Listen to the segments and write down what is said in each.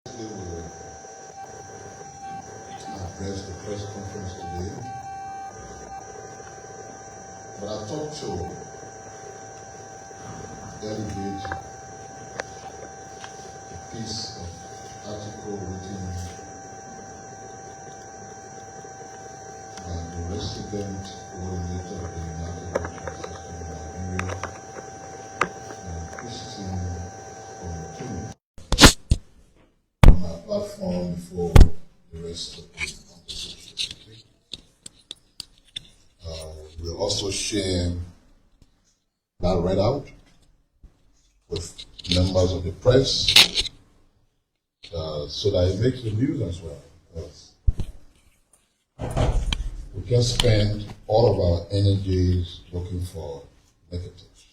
We will address the press conference today, but I thought to delegate a piece of article written by the resident coordinator of the United Nations System in Liberia, Christine on my platform for the rest of the conversation. We'll also share that read out with members of the press so that it makes the news as well. Because we can spend all of our energies looking for negatives.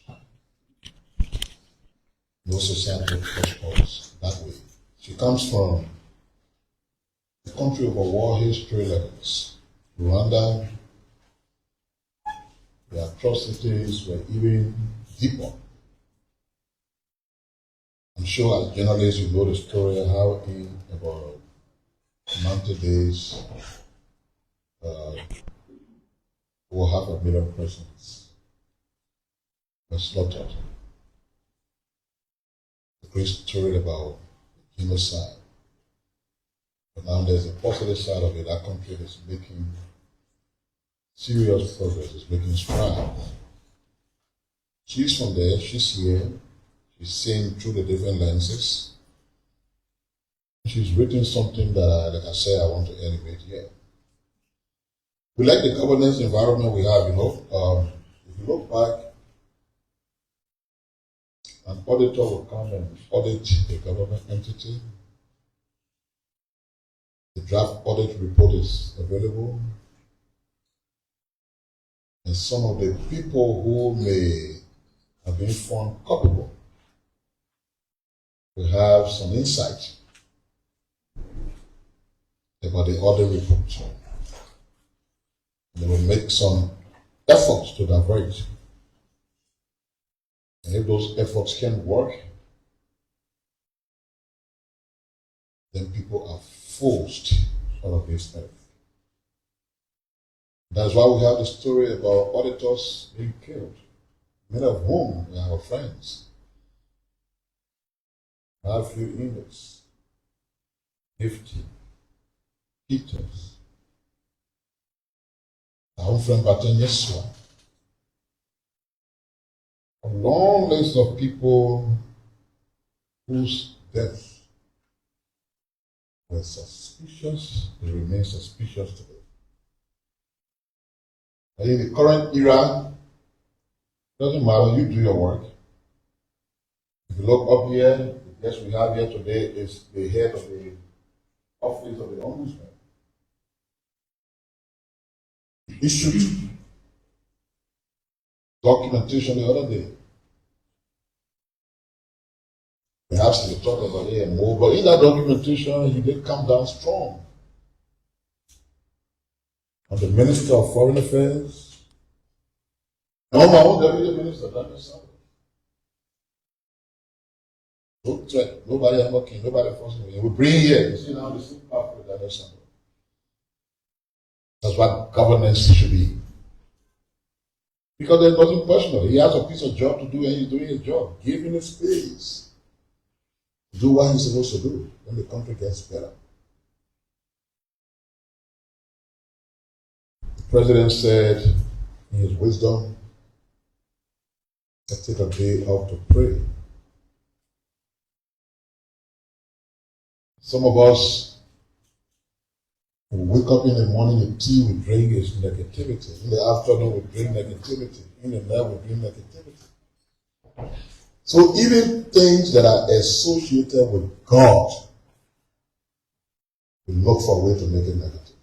No society prospers that way. She comes from a country of a war history levels. Rwanda, the atrocities were even deeper. I'm sure as journalists you know the story how in about 90 days over 500,000 persons were slaughtered. A great story about genocide. But now there's a positive side of it. That country is making serious progress, is making strides. She's from there, she's here, she's seeing through the different lenses. She's written something that, like I said, I want to elevate here. We like the governance environment we have, if you look back, an auditor will come and audit a government entity. The draft audit report is available. And some of the people who may have been found culpable will have some insight about the audit report. They will make some efforts to divert. And if those efforts can work, then people are forced out of this earth. That's why we have the story about auditors being killed, many of whom are our friends. I have a few emails. Nifty, Peters, our own friend Baton Yeswa. A long list of people whose deaths were suspicious, they remain suspicious today. And in the current era, doesn't matter, you do your work. If you look up here, the guest we have here today is the head of the office of the ombudsman. He issued documentation the other day. Perhaps he will talk about it more, but in that documentation, he did come down strong on the Minister of Foreign Affairs, and on my own Deputy Minister, Daniel Sanders. No threat, nobody knocking, nobody forcing me. We bring here, you see now the same power with Daniel Sanders. That's what governance should be. Because there's nothing personal. He has a piece of job to do and he's doing his job. Give him a space. Do what he's supposed to do. Then the country gets better. The president said in his wisdom, let's take a day off to pray. Some of us we wake up in the morning, the tea we drink is negativity. In the afternoon, we drink negativity. In the night, we drink negativity. So even things that are associated with God, we look for a way to make it negative.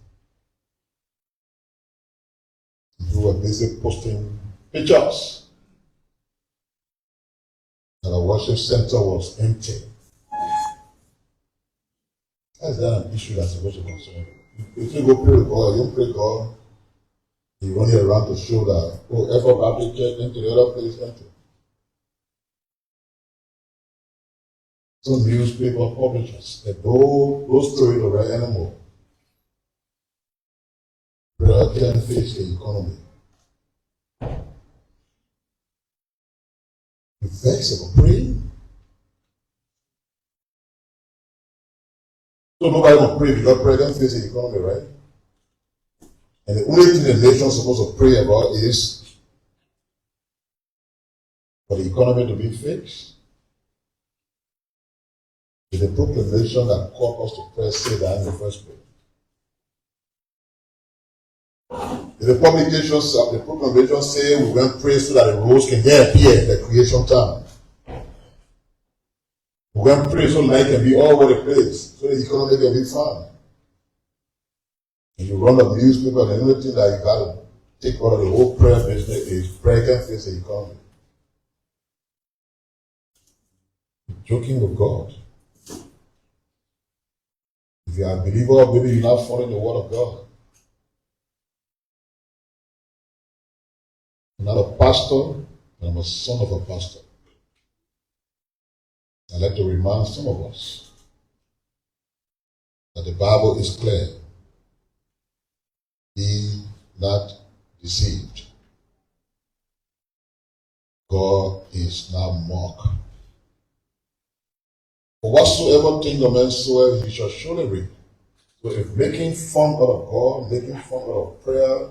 We were busy posting pictures that our worship center was empty. Is that an issue that's supposed to concern you? If you go pray with God, you don't pray God, you run here around to show that, effort Baptist Church into the other place empty. Some newspaper publishers that those stories are right anymore. Prayer can fix the economy. You vex about praying. So nobody will pray because prayer can fix the economy, right? And the only thing the nation is supposed to pray about is for the economy to be fixed. It's the proclamation that called us to pray say that in the first place. The proclamation say we went pray so that the rose can get appear at the creation time. We went pray so light can be all over the place, so the economy can be fine. And you run the newspaper, and the only thing that you got to take out of the whole prayer business is prayer can fix the economy. You're joking with God. If you are a believer, maybe you're not following the word of God. I'm not a pastor, but I'm a son of a pastor. I'd like to remind some of us that the Bible is clear. Be not deceived. God is not mocked. For whatsoever thing the man soweth, he shall surely reap. So if making fun out of God, making fun out of prayer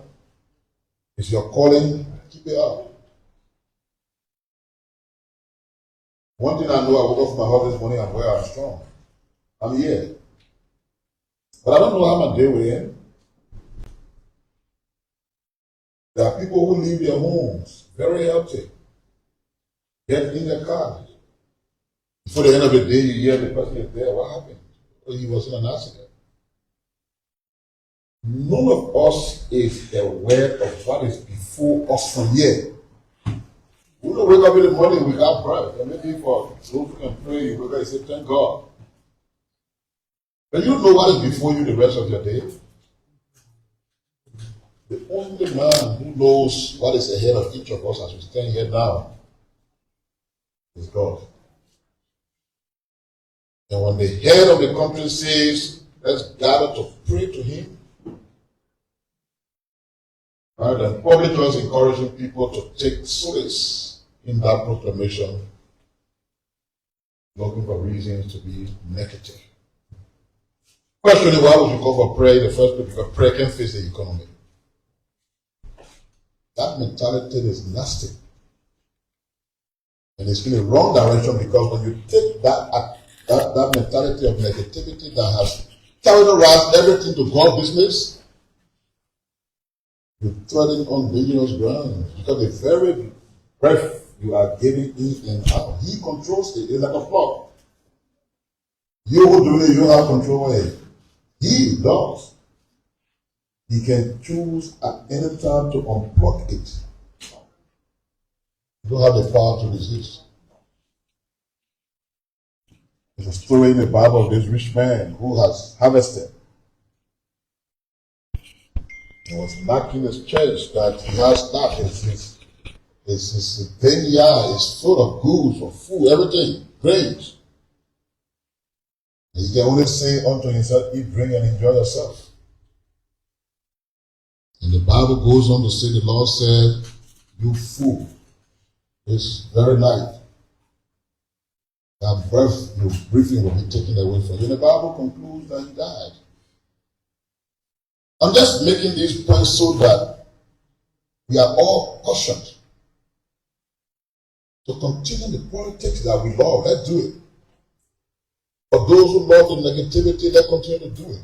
is your calling, keep it up. One thing I know, I woke up from my house this morning, I'm well, I'm strong. I'm here. But I don't know how my day will end. There are people who leave their homes very healthy, get in their cars. Before the end of the day, you hear the person is there. What happened? Well, he was in an accident. None of us is aware of what is before us from here. We don't wake up in the morning without breath. And maybe for those who can pray, you wake up and say, thank God. But you don't know what is before you the rest of your day. The only man who knows what is ahead of each of us as we stand here now is God. And when the head of the country says, let's gather to pray to him, right, and publicly encouraging people to take solace in that proclamation, looking for reasons to be negative. Questioning why would you call for prayer in the first place? Because prayer can fix the economy. That mentality is nasty. And it's in the wrong direction, because when you take that mentality of negativity that has terrorized everything to God's business, you're treading on dangerous ground. Because the very breath you are giving in and out, He controls it. It's like a plug. You who do it, you have control of it. He does. He can choose at any time to unplug it. You don't have the power to resist. There's a story in the Bible of this rich man who has harvested. He was knocking his chest that he has that. His vineyard is full of goods, of food, everything, grains. And he can only say unto himself, eat, drink, and enjoy yourself. And the Bible goes on to say, the Lord said, you fool, this very night, that breath your breathing will be taken away from you. And the Bible concludes that he died. I'm just making these points so that we are all cautioned to continue the politics that we love. Let's do it. For those who love the negativity, let's continue to do it.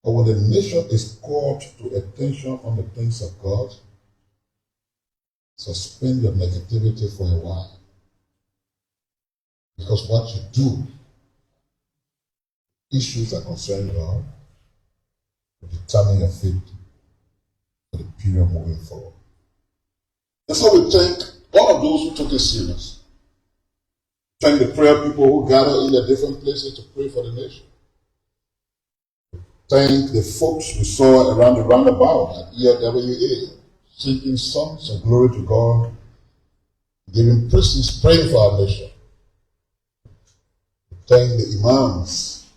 But when the nation is called to attention on the things of God, suspend your negativity for a while. Because what you do, issues that concern God, will determine your fate for the period moving forward. That's why we thank all of those who took it serious. Thank the prayer people who gather in their different places to pray for the nation. Thank the folks we saw around the roundabout at ELWA, singing songs of glory to God, giving praises, praying for our nation. thank the imams,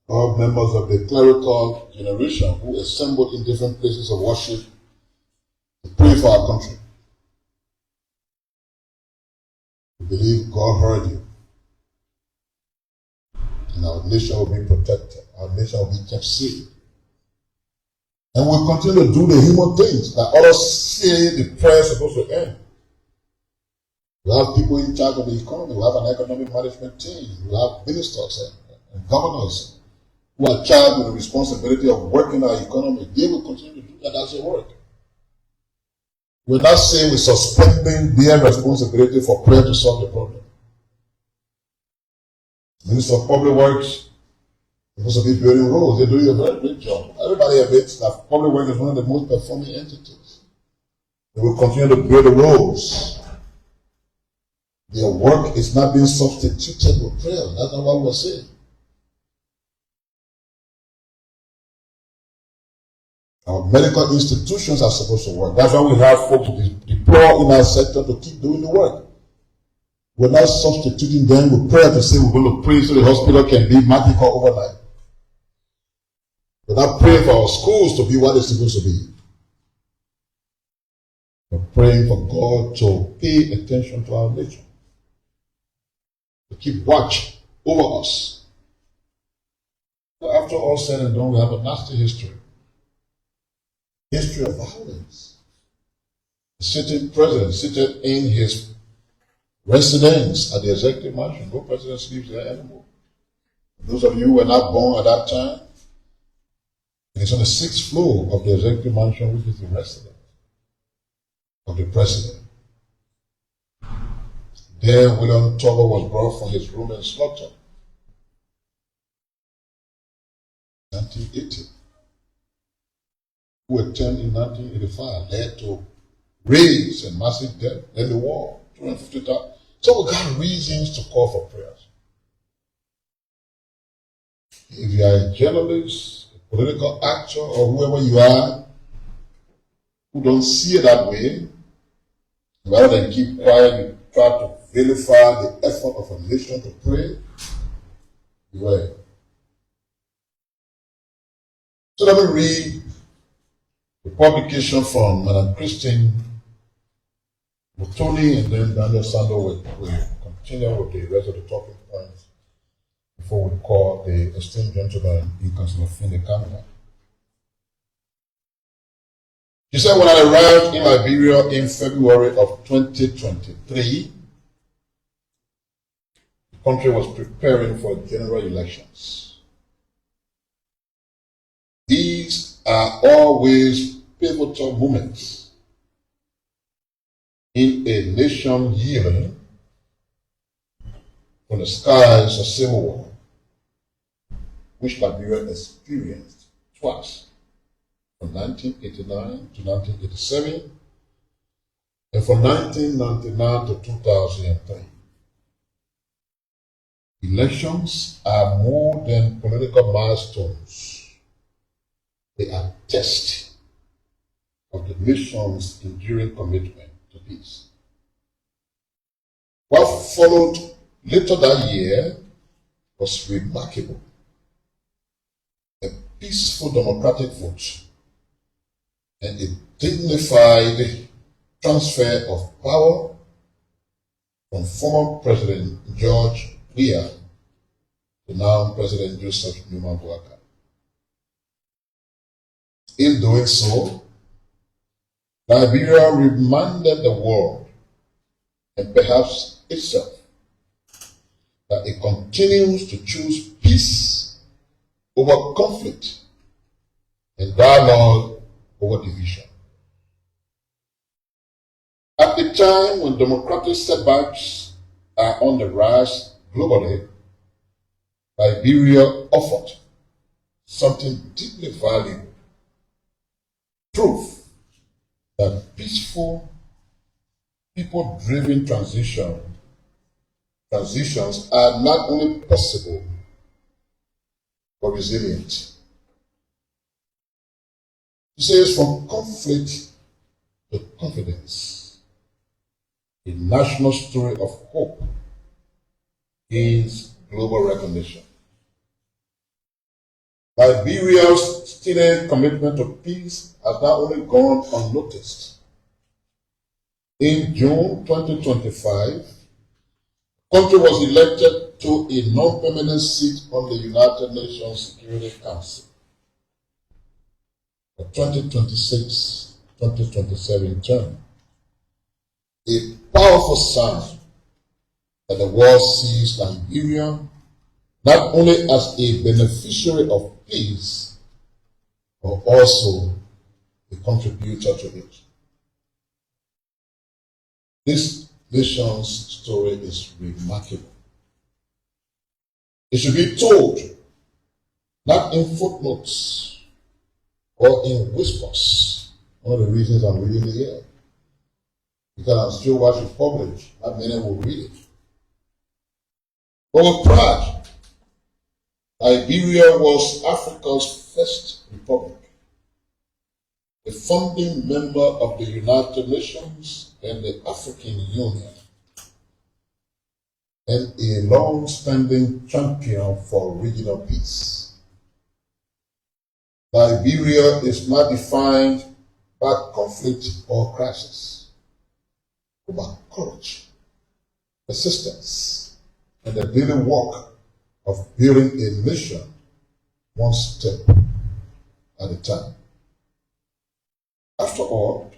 all members of the clerical generation who assembled in different places of worship to pray for our country. We believe God heard you, and our nation will be protected. Our nation will be kept safe. And we'll continue to do the human things that others say the prayer is supposed to end. We have people in charge of the economy. We have an economic management team. We have ministers and governors who are charged with the responsibility of working our economy. They will continue to do that as a work. We're not saying we're suspending their responsibility for prayer to solve the problem. Minister of Public Works is supposed to be building roads. They're doing a very great job. Everybody admits that public work is one of the most performing entities. They will continue to build the roads. Their work is not being substituted with prayer. That's not what we're saying. Our medical institutions are supposed to work. That's why we have folks deployed in our sector to keep doing the work. We're not substituting them with prayer to say we're going to pray so the hospital can be magical overnight. We're not praying for our schools to be what it's supposed to be. We're praying for God to pay attention to our nation, to keep watch over us. But after all said and done, we have a nasty history of violence. The sitting president seated in his residence at the executive mansion. No president sleeps there anymore. Those of you who were not born at that time, it's on the 6th floor of the executive mansion, which is the residence of the president. There, William Tolbert was brought from his room and slaughtered. 1980. Who attempt in 1985 led to raids and massive death, then the war, 250,000. So we got reasons to call for prayers. If you are a journalist, a political actor, or whoever you are, who don't see it that way, rather than keep quiet, you try to vilify the effort of a nation to pray, beware. So let me read the publication from Madam Christine Mutoni, and then Daniel Sando will continue with the rest of the talking points before we call the esteemed gentleman in Council of Finley Canada. She said, when I arrived in Liberia in February of 2023, the country was preparing for general elections. These are always pivotal moments in a nation healing from the skies of civil war, which Liberia experienced twice, from 1989 to 1987, and from 1999 to 2003. Elections are more than political milestones. They are tests of the nation's enduring commitment to peace. What followed later that year was remarkable. A peaceful democratic vote and a dignified transfer of power from former President George Weah to now President Joseph Numa Boakai. In doing so, Liberia reminded the world, and perhaps itself, that it continues to choose peace over conflict and dialogue over division. At the time when democratic setbacks are on the rise globally, Liberia offered something deeply valuable: proof that peaceful, people-driven transitions are not only possible, but resilient. He says, from conflict to confidence, a national story of hope gains global recognition. Liberia's stated commitment to peace has not only gone unnoticed. In June 2025, the country was elected to a non-permanent seat on the United Nations Security Council for 2026-2027 term. A powerful sign that the world sees Liberia not only as a beneficiary of peace, but also a contributor to it. This nation's story is remarkable. It should be told, not in footnotes or in whispers. One of the reasons I'm reading it here, because I'm still watching published, not many will read it. But with pride, Liberia was Africa's first republic, a founding member of the United Nations and the African Union, and a long-standing champion for regional peace. Liberia is not defined by conflict or crisis, but by courage, persistence, and the daily work of building a nation one step at a time. After all,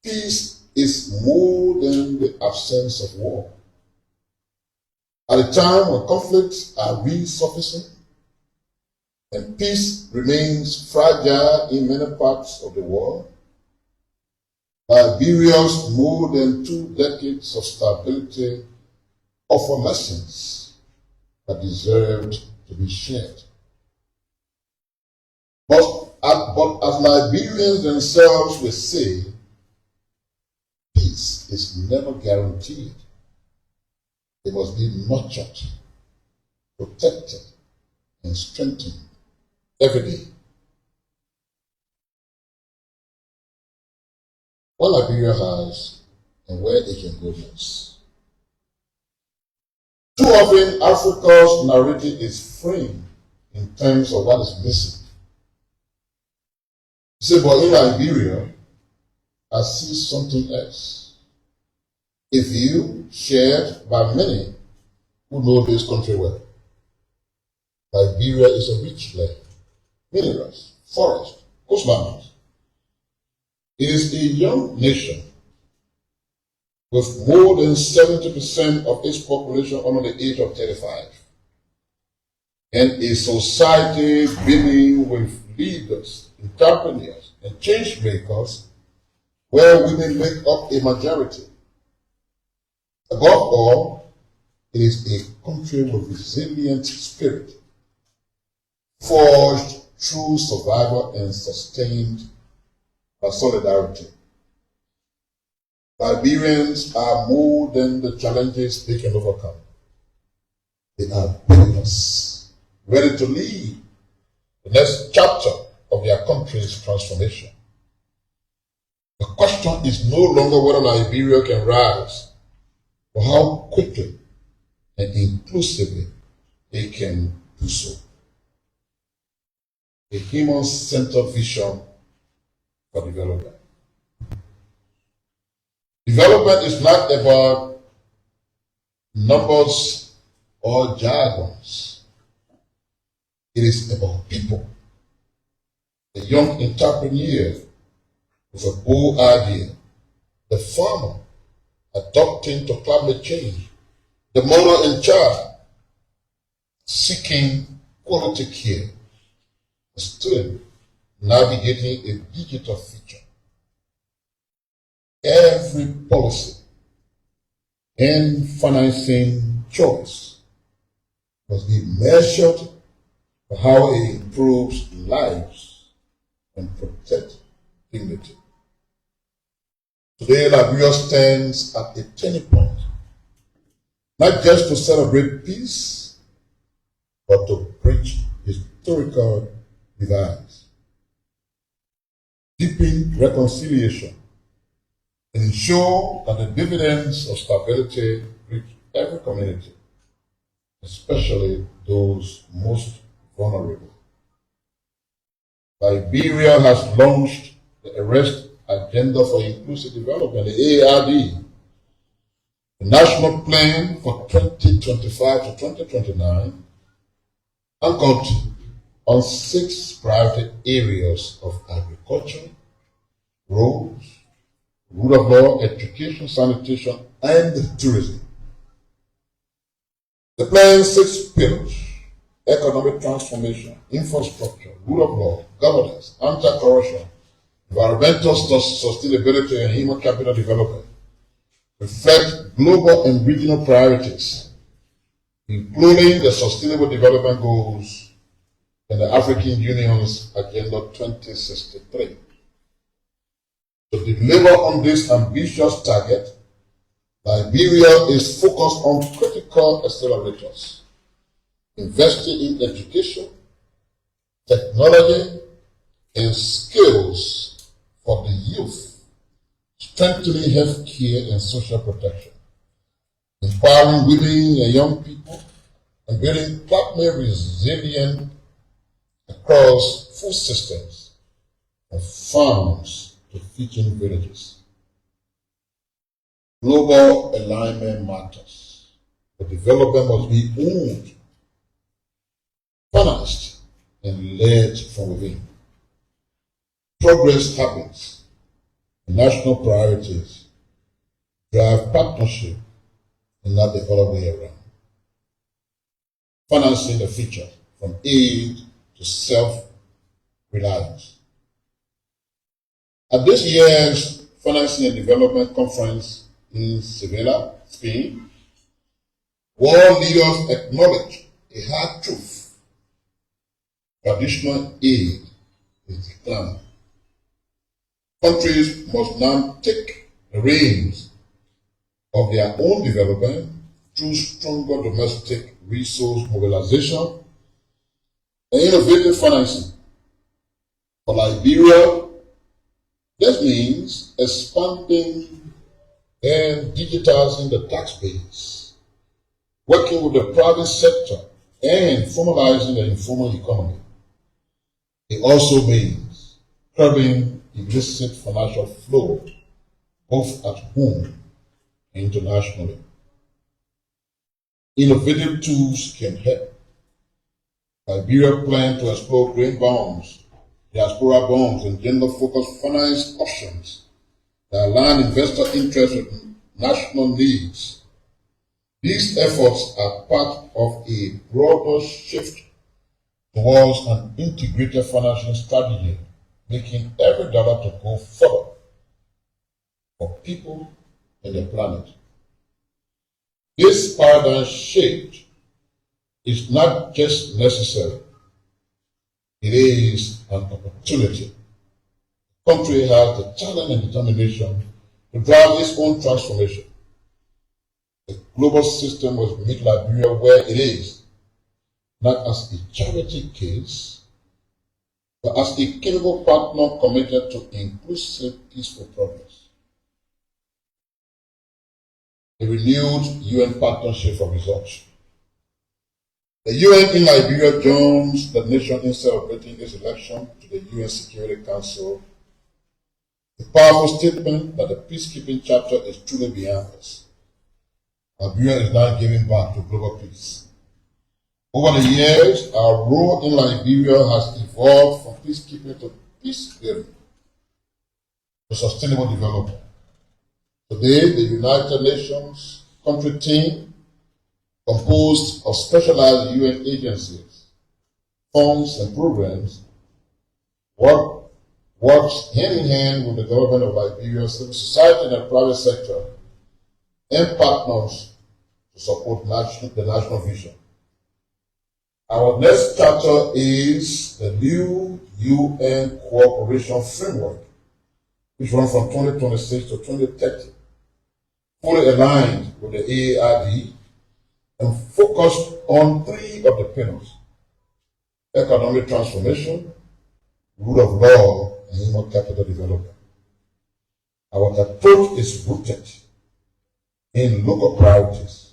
peace is more than the absence of war. At a time when conflicts are resurfacing and peace remains fragile in many parts of the world, Liberia's more than 2 decades of stability offer lessons that deserved to be shared. But as Liberians themselves will say, peace is never guaranteed. It must be nurtured, protected, and strengthened every day. What Liberia has and where it can go next. Too often, Africa's narrative is framed in terms of what is missing. You say, but in Liberia, I see something else. A view shared by many who know this country well. Liberia is a rich land, minerals, forests, coastlands. It is a young nation with more than 70% of its population under the age of 35, and a society brimming with leaders, entrepreneurs, and change makers, where women make up a majority. Above all, it is a country with resilient spirit, forged through survival and sustained by solidarity. Liberians are more than the challenges they can overcome. They are builders, ready to lead the next chapter of their country's transformation. The question is no longer whether Liberia can rise, but how quickly and inclusively they can do so. A human-centered vision for development. Development is not about numbers or jargons. It is about people. The young entrepreneur with a bold idea, the farmer adapting to climate change, the mother and child seeking quality care, the student navigating a digital future. Every policy and financing choice must be measured for how it improves lives and protects dignity. Today, Liberia stands at a turning point, not just to celebrate peace, but to bridge historical divides, deepen reconciliation, and ensure that the dividends of stability reach every community, especially those most vulnerable. Liberia has launched the Arrest Agenda for Inclusive Development, the ARD, the National Plan for 2025 to 2029, anchored on 6 priority areas of agriculture, roads, rule of law, education, sanitation, and tourism. The plan's 6 pillars: economic transformation, infrastructure, rule of law, governance, anti-corruption, environmental sustainability, and human capital development, reflect global and regional priorities, including the Sustainable Development Goals and the African Union's Agenda 2063. To deliver on this ambitious target, Liberia is focused on critical accelerators, investing in education, technology, and skills for the youth, strengthening health care and social protection, empowering women and young people, and building climate resilience across food systems, from farms to feeding villages. Global alignment matters. The development must be owned, financed, and led from within. Progress happens. National priorities drive partnership and not the other way around. Financing the future from aid to self-reliance. At this year's Financing and Development Conference in Sevilla, Spain, world leaders acknowledge a hard truth: traditional aid is declining. Countries must now take the reins of their own development through stronger domestic resource mobilization and innovative financing. For Liberia, this means expanding and digitizing the tax base, working with the private sector, and formalizing the informal economy. It also means curbing illicit financial flow, both at home and internationally. Innovative tools can help. Liberia plans to explore green bonds, diaspora bonds, and gender-focused finance options that align investor interests with national needs. These efforts are part of a broader shift towards an integrated financial strategy, making every dollar to go further for people and the planet. This paradigm shift is not just necessary, it is an opportunity. The country has the talent and determination to drive its own transformation. The global system must meet Liberia where it is, not as a charity case, but as a capable partner committed to inclusive, peaceful progress. A renewed UN partnership for results. The UN in Liberia joins the nation in celebrating its election to the UN Security Council. A powerful statement that the peacekeeping chapter is truly behind us. Liberia is now giving back to global peace. Over the years, our role in Liberia has evolved from peacekeeping to peace building to sustainable development. Today, the United Nations country team, composed of specialized UN agencies, funds, and programs, works hand in hand with the government of Liberia, civil society, and the private sector, and partners to support the national vision. Our next chapter is the new UN cooperation framework, which runs from 2026 to 2030, fully aligned with the AARD and focused on 3 of the pillars: economic transformation, rule of law, and human capital development. Our approach is rooted in local priorities,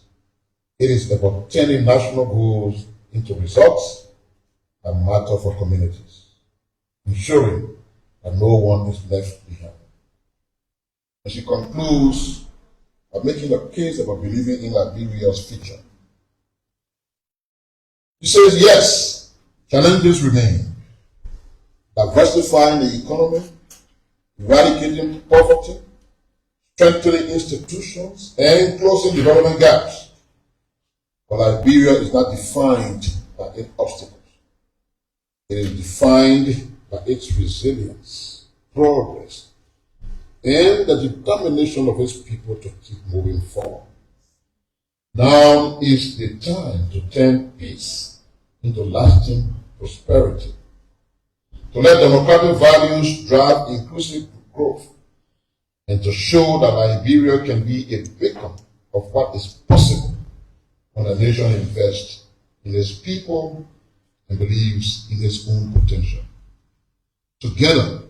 It is about turning national goals into results that matter for communities, ensuring that no one is left behind. And she concludes by making a case about believing in Liberia's future. She says, yes, challenges remain. Diversifying the economy, eradicating poverty, strengthening institutions, and closing development gaps. But Liberia is not defined by its obstacles. It is defined by its resilience, progress, and the determination of its people to keep moving forward. Now is the time to turn peace into lasting prosperity, to let democratic values drive inclusive growth, and to show that Liberia can be a beacon of what is possible when a nation invests in its people and believes in its own potential. Together,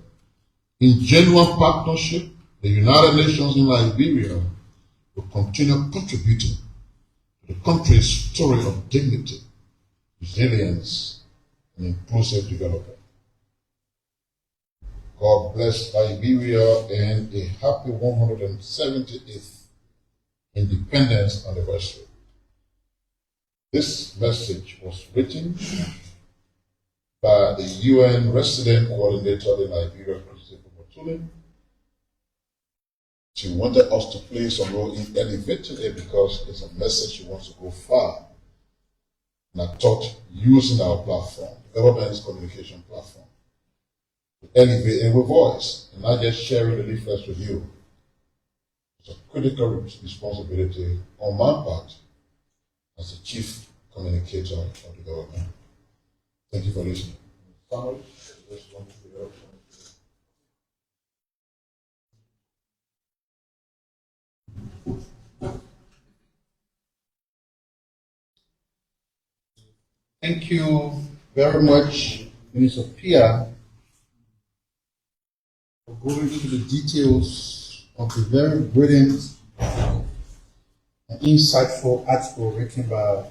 in genuine partnership, the United Nations in Liberia will continue contributing to the country's story of dignity, resilience, and inclusive development. God bless Liberia and a happy 178th Independence Anniversary. This message was written by the UN Resident Coordinator in Liberia, Christopher Motulin. She wanted us to play some role in elevating it because it's a message she wants to go far. And I thought using our platform, the government's communication platform, to elevate it with voice and not just sharing the leaflets with you. It's a critical responsibility on my part as the chief communicator of the government. Thank you for listening. Family, just want to be up. Thank you very much, Minister Pia, for going into the details of the very brilliant and insightful article written by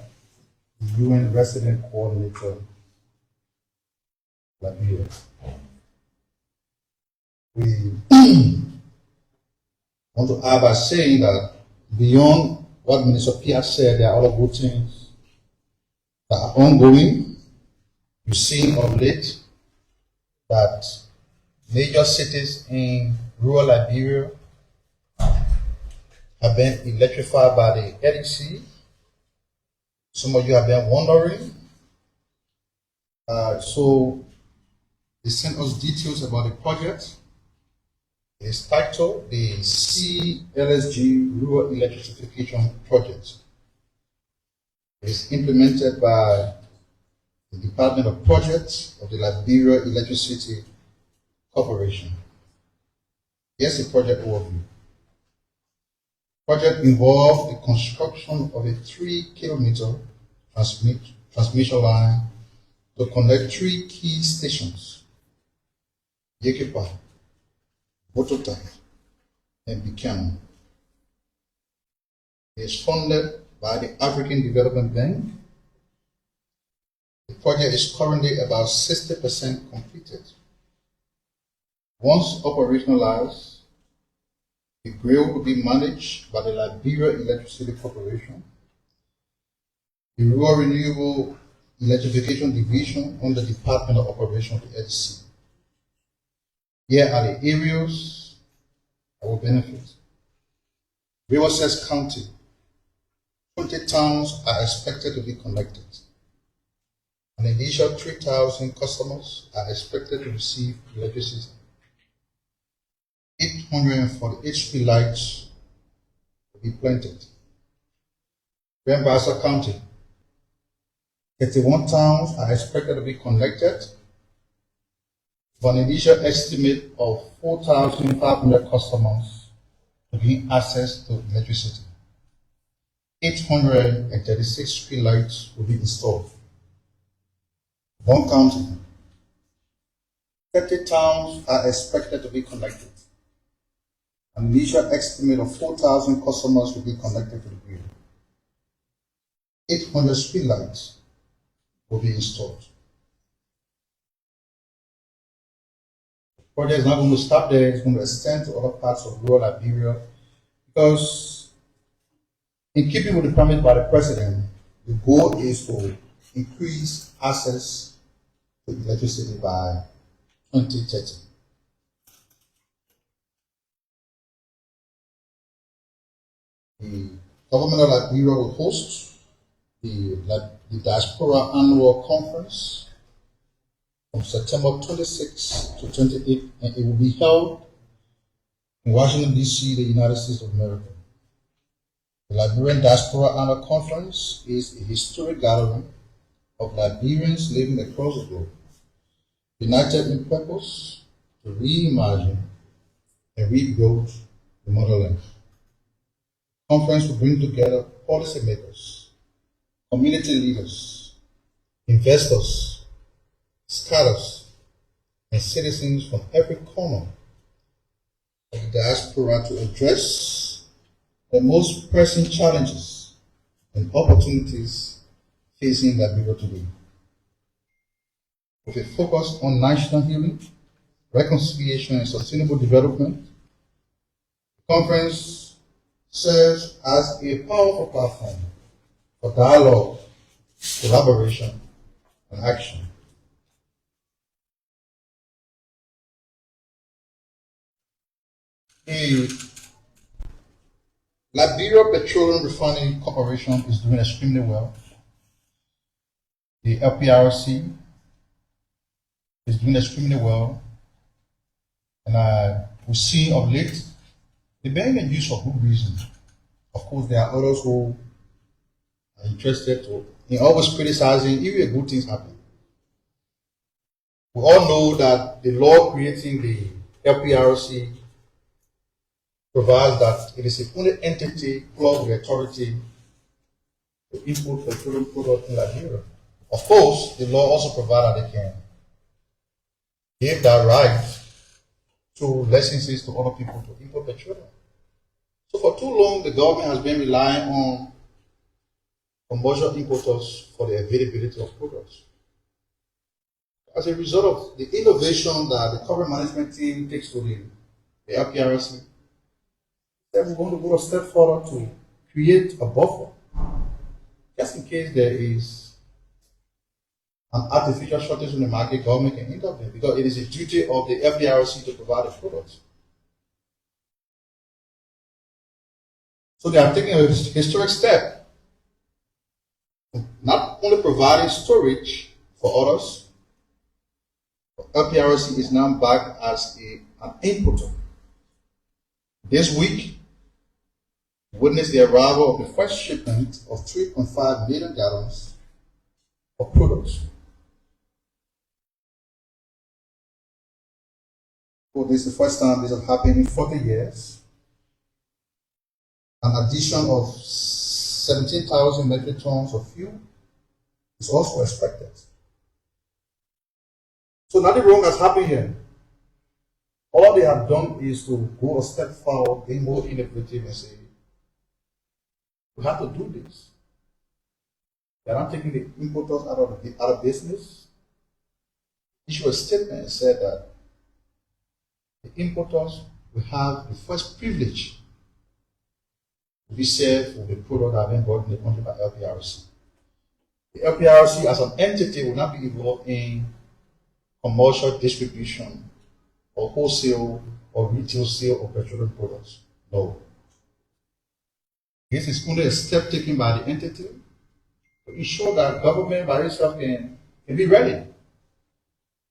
the UN Resident Coordinator, Liberia. We want to add by saying that beyond what Minister Pia said, there are other good things that are ongoing. You've seen of late that major cities in rural Liberia have been electrified by the LEC. Some of you have been wondering. So they sent us details about the project. It's titled the CLSG Rural Electrification Project. It is implemented by the Department of Projects of the Liberia Electricity Corporation. Here's the project overview. The project involved the construction of a 3-kilometer transmission line to connect 3 key stations: Yekepa, Botota, and Bikano. It is funded by the African Development Bank. The project is currently about 60% completed. Once operationalized, the grid will be managed by the Liberia Electricity Corporation, the Rural Renewable Electrification Division under the Department of Operation of the LC. Here are the areas that will benefit. Riverside County, 20 towns are expected to be connected. An initial 3,000 customers are expected to receive electricity. 840 HP lights will be planted. Rembasa County, 31 towns are expected to be connected, for an initial estimate of 4,500 customers to gain access to electricity. 836 street lights will be installed. One county, 30 towns are expected to be connected. An initial estimate of 4,000 customers will be connected to the grid. 800 street lights will be installed. The project is not going to stop there, it's going to extend to other parts of rural Liberia because, in keeping with the promise by the president, the goal is to increase access to electricity by 2030. The government of Liberia will host the Diaspora Annual Conference from September 26 to 28, and it will be held in Washington, D.C., the United States of America. The Liberian Diaspora Annual Conference is a historic gathering of Liberians living across the globe, united in purpose to reimagine and rebuild the motherland. The conference will bring together policymakers, community leaders, investors, scholars, and citizens from every corner of the diaspora to address the most pressing challenges and opportunities facing Liberia today. With a focus on national healing, reconciliation, and sustainable development, the conference serves as a powerful platform for dialogue, collaboration, and action. The Liberia Petroleum Refining Corporation is doing extremely well. The LPRC is doing extremely well, and we see of late they're being in use for good reason. Of course, there are others who are interested in always criticizing even good things happen. We all know that the law creating the LPRC provides that it is the only entity plus the authority to import petroleum products in Liberia. Of course, the law also provides that they can give that right to licenses to other people to import petroleum. So for too long, the government has been relying on commercial importers for the availability of products. As a result of the innovation that the corporate management team takes to the LPRC, then we're going to go a step further to create a buffer, just in case there is an artificial shortage in the market. Government can intervene because it is a duty of the LPRC to provide the products. So they are taking a historic step, not only providing storage for others, but LPRC is now back as an importer. This week, witnessed the arrival of the first shipment of 3.5 million gallons of products. So this is the first time this has happened in 40 years. An addition of 17,000 metric tons of fuel is also expected. So nothing wrong has happened here. All they have done is to go a step forward, be more innovative, and say, we have to do this. They are not taking the importers out of business. Issue a statement and said that the importers will have the first privilege to be served with the product that have been brought in the country by LPRC. The LPRC as an entity will not be involved in commercial distribution or wholesale or retail sale of petroleum products. No. This is only a step taken by the entity to ensure that government by itself can be ready.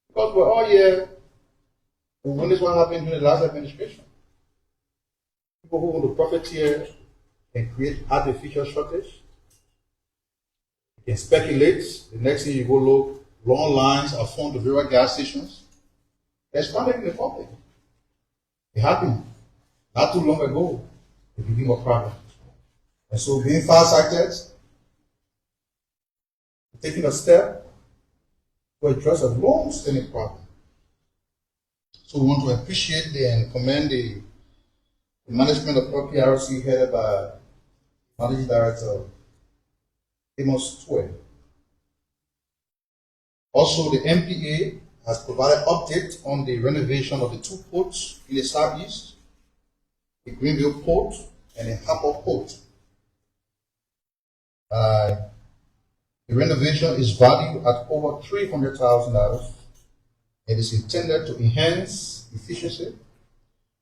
Because we're all here, we witnessed what happened during the last administration. People who want to profiteer can create artificial shortage. You can speculate. The next thing you go look, long lines are formed to various gas stations. There's nothing in the public. It happened not too long ago. It became a problem. And so being far-sighted, taking a step to address a long-standing problem. So we want to appreciate and commend the management of LPRC headed by Managing Director Amos 12. Also, the MPA has provided update on the renovation of the two ports in the southeast, the Greenville Port and the Harper Port. The renovation is valued at over $300,000. It is intended to enhance efficiency,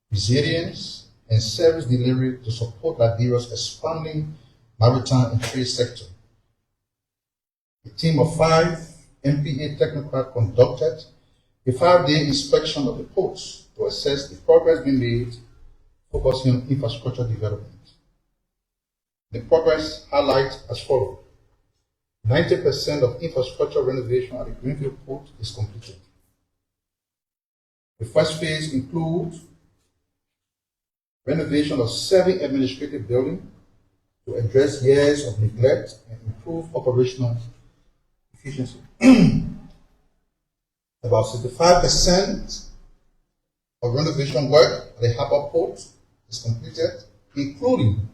resilience, and service delivery to support Liberia's expanding maritime and trade sector. A team of 5 MPA technocrats conducted a 5-day inspection of the ports to assess the progress being made, focusing on infrastructure development. The progress highlights as follows. 90% of infrastructure renovation at the Greenville Port is completed. The first phase includes renovation of 7 administrative buildings to address years of neglect and improve operational efficiency. About 65% of renovation work at the Harper Port is completed, including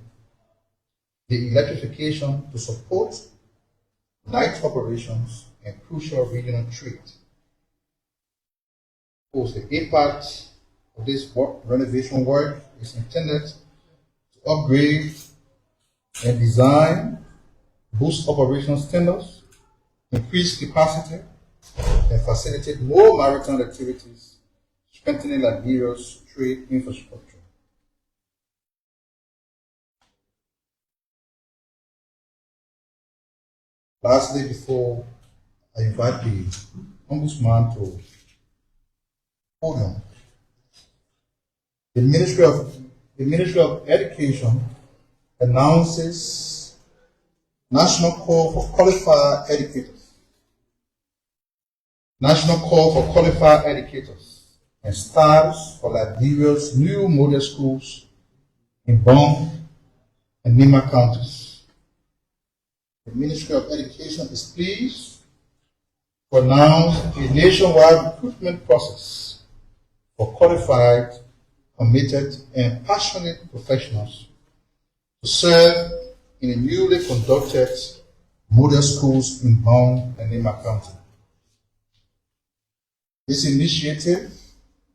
the electrification to support night operations and crucial regional trade. Of course, the impact of this renovation work is intended to upgrade and design, boost operational standards, increase capacity, and facilitate more maritime activities, strengthening Liberia's trade infrastructure. Lastly, before I invite the Ombudsman to podium, the Ministry of Education announces National Call for Qualified Educators. National Call for Qualified Educators and staffs for Liberia's new model schools in Bong and Nima counties. The Ministry of Education is pleased to announce a nationwide recruitment process for qualified, committed, and passionate professionals to serve in the newly conducted model schools in Bong and Nima County. This initiative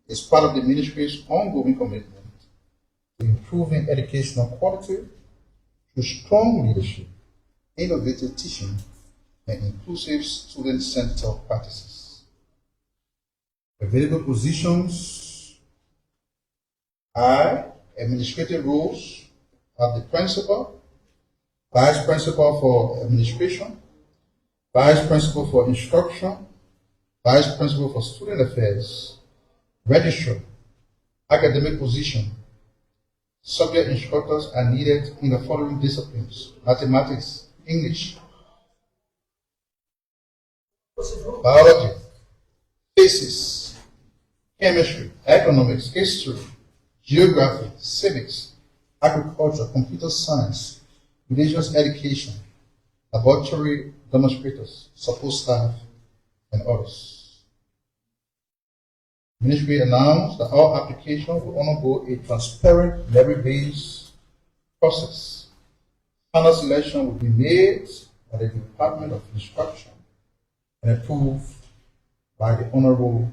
is part of the Ministry's ongoing commitment to improving educational quality through strong leadership, innovative teaching, and inclusive student-centered practices. Available positions are administrative roles of the principal, vice principal for administration, vice principal for instruction, vice principal for student affairs, registrar, academic position. Subject instructors are needed in the following disciplines: mathematics, English, biology, physics, chemistry, economics, history, geography, civics, agriculture, computer science, religious education, laboratory demonstrators, support staff, and others. Ministry announced that all applications will undergo a transparent merit-based process. Final selection will be made by the Department of Instruction and approved by the Honorable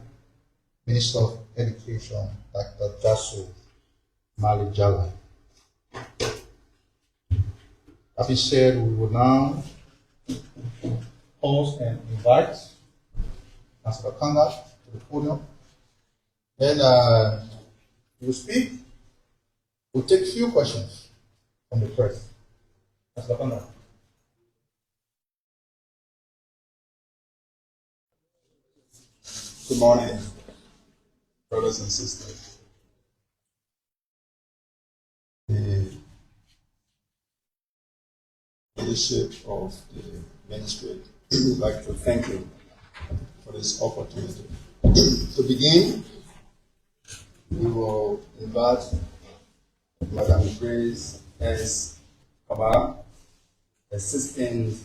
Minister of Education, Dr. Jasso Malijala. As he said, we will now pause and invite Mr. Kanga to the podium. Then he will speak. We'll take a few questions from the press. Mr. Kanga. Good morning, brothers and sisters. The leadership of the ministry would like to thank you for this opportunity. To begin, we will invite Madam Grace S. Kaba, Assistant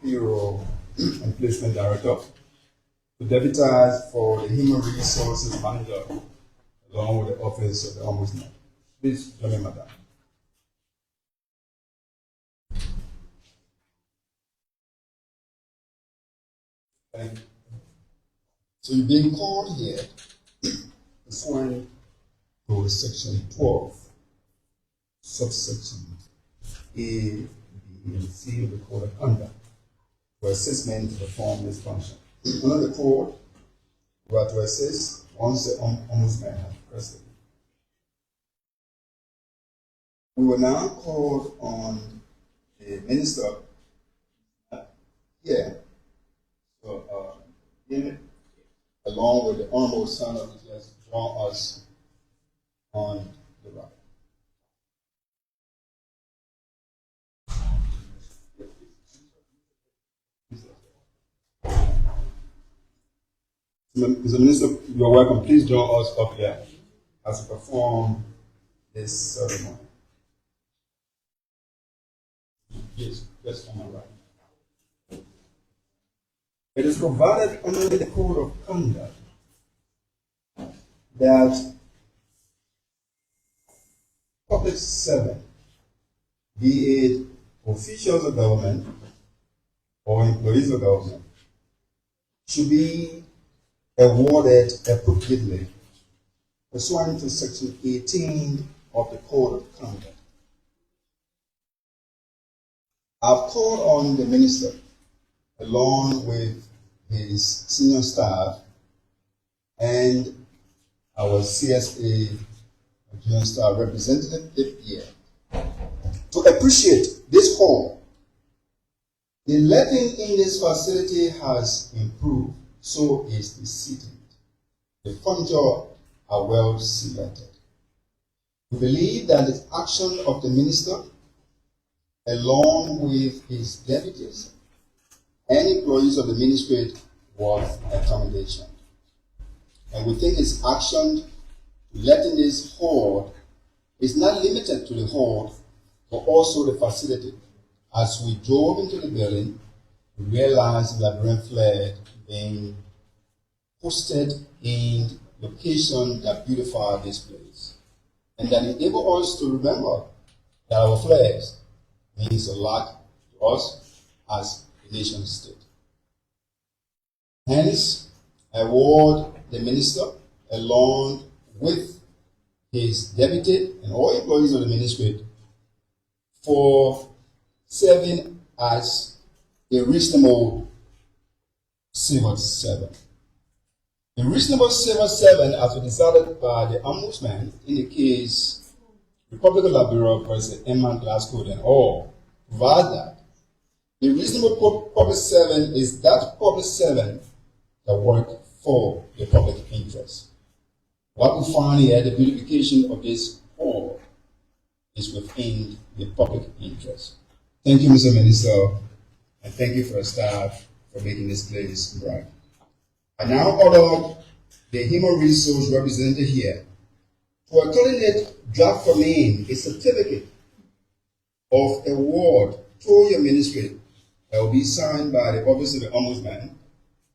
Payroll and Placement Director, to deputize for the Human Resources Manager, along with the Office of the Ombudsman. Please join me, Madam. Thank you. So you're being called here pursuant to section 12, subsection A, B, and C of the Code of Conduct to assist men to perform this function. Under the code, we are to assist once the ombudsman has requested. We will now call on the minister here. So, along with the honorable son of the judge, join us on the right. Mr. Minister, you're welcome. Please join us up here as we perform this ceremony. Yes, just on my right. It is provided under the Code of Conduct that public servant, be it officials of government or employees of government, should be awarded appropriately pursuant to section 18 of the Code of Conduct. I've called on the minister along with his senior staff and our CSA junior staff representative here to appreciate this hall. The lighting in this facility has improved, so is the seating. The furniture are well selected. We believe that the action of the minister, along with his deputies and employees of the ministry, was accommodation. And we think his action letting this hall is not limited to the hall, but also the facility. As we drove into the building, we realized the Liberian flag being posted in location that beautify this place. And that enable us to remember that our flags means a lot to us as a nation state. Hence, I award the minister along with his deputy and all employees of the ministry for serving as a reasonable civil servant. A reasonable civil servant, as decided by the ombudsman in the case Republic of Liberia versus Emma Glasgow and all, provide that the reasonable public servant is that public servant that work for the public interest. What we find here, the beautification of this hall is within the public interest. Thank you, Mr. Minister, and thank you for the staff for making this place bright. I now order the human resource representative here to accordingly draft for me a certificate of award to your ministry that will be signed by the office of the ombudsman,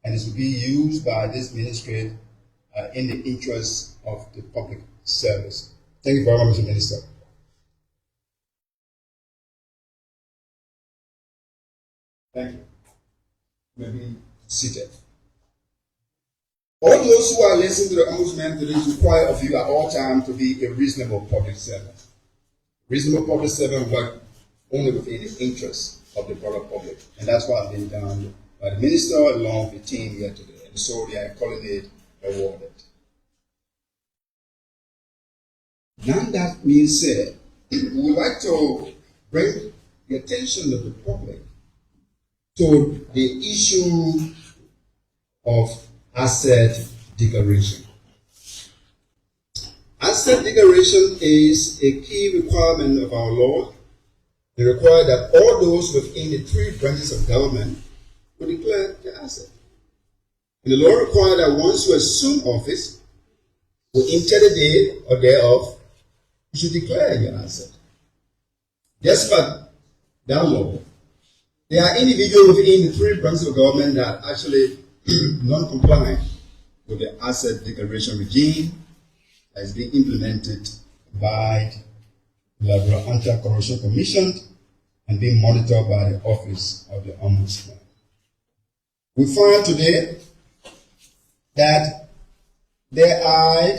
and this will be used by this ministry in the interest of the public service. Thank you very much, Mr. Minister. Thank you. You may be seated. All those who are listening to the ombudsman today require of you at all times to be a reasonable public servant. Reasonable public servant work only within the interest of the broader public, and that's what has been done by the minister along with the team here today, and so they are calling it awarded. Now that being said, we would like to bring the attention of the public to the issue of asset declaration. Asset declaration is a key requirement of our law. It requires that all those within the three branches of government will declare their asset. And the law requires that once you assume office, within 30 days or thereof, you should declare your asset. Despite that law, there are individuals within the three branches of government that are actually non-compliant with the asset declaration regime that is being implemented by the Liberia Anti-Corruption Commission and being monitored by the Office of the Ombudsman. We find today that there are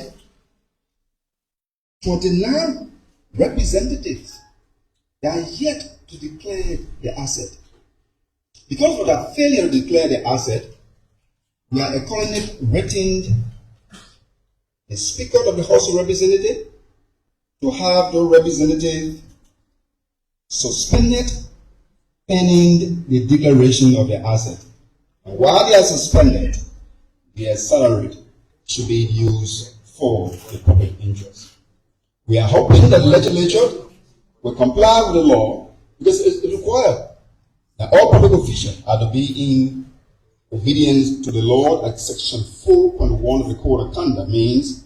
29 representatives that are yet to declare the asset. Because of that failure to declare the asset, we are calling it written the Speaker of the House of Representatives to have the representative suspended pending the declaration of the asset. And while they are suspended, their salary should be used for the public interest. We are hoping that the legislature will comply with the law because it requires that all public officials are to be in obedience to the law, as Section 4.1 of the Code of Conduct means.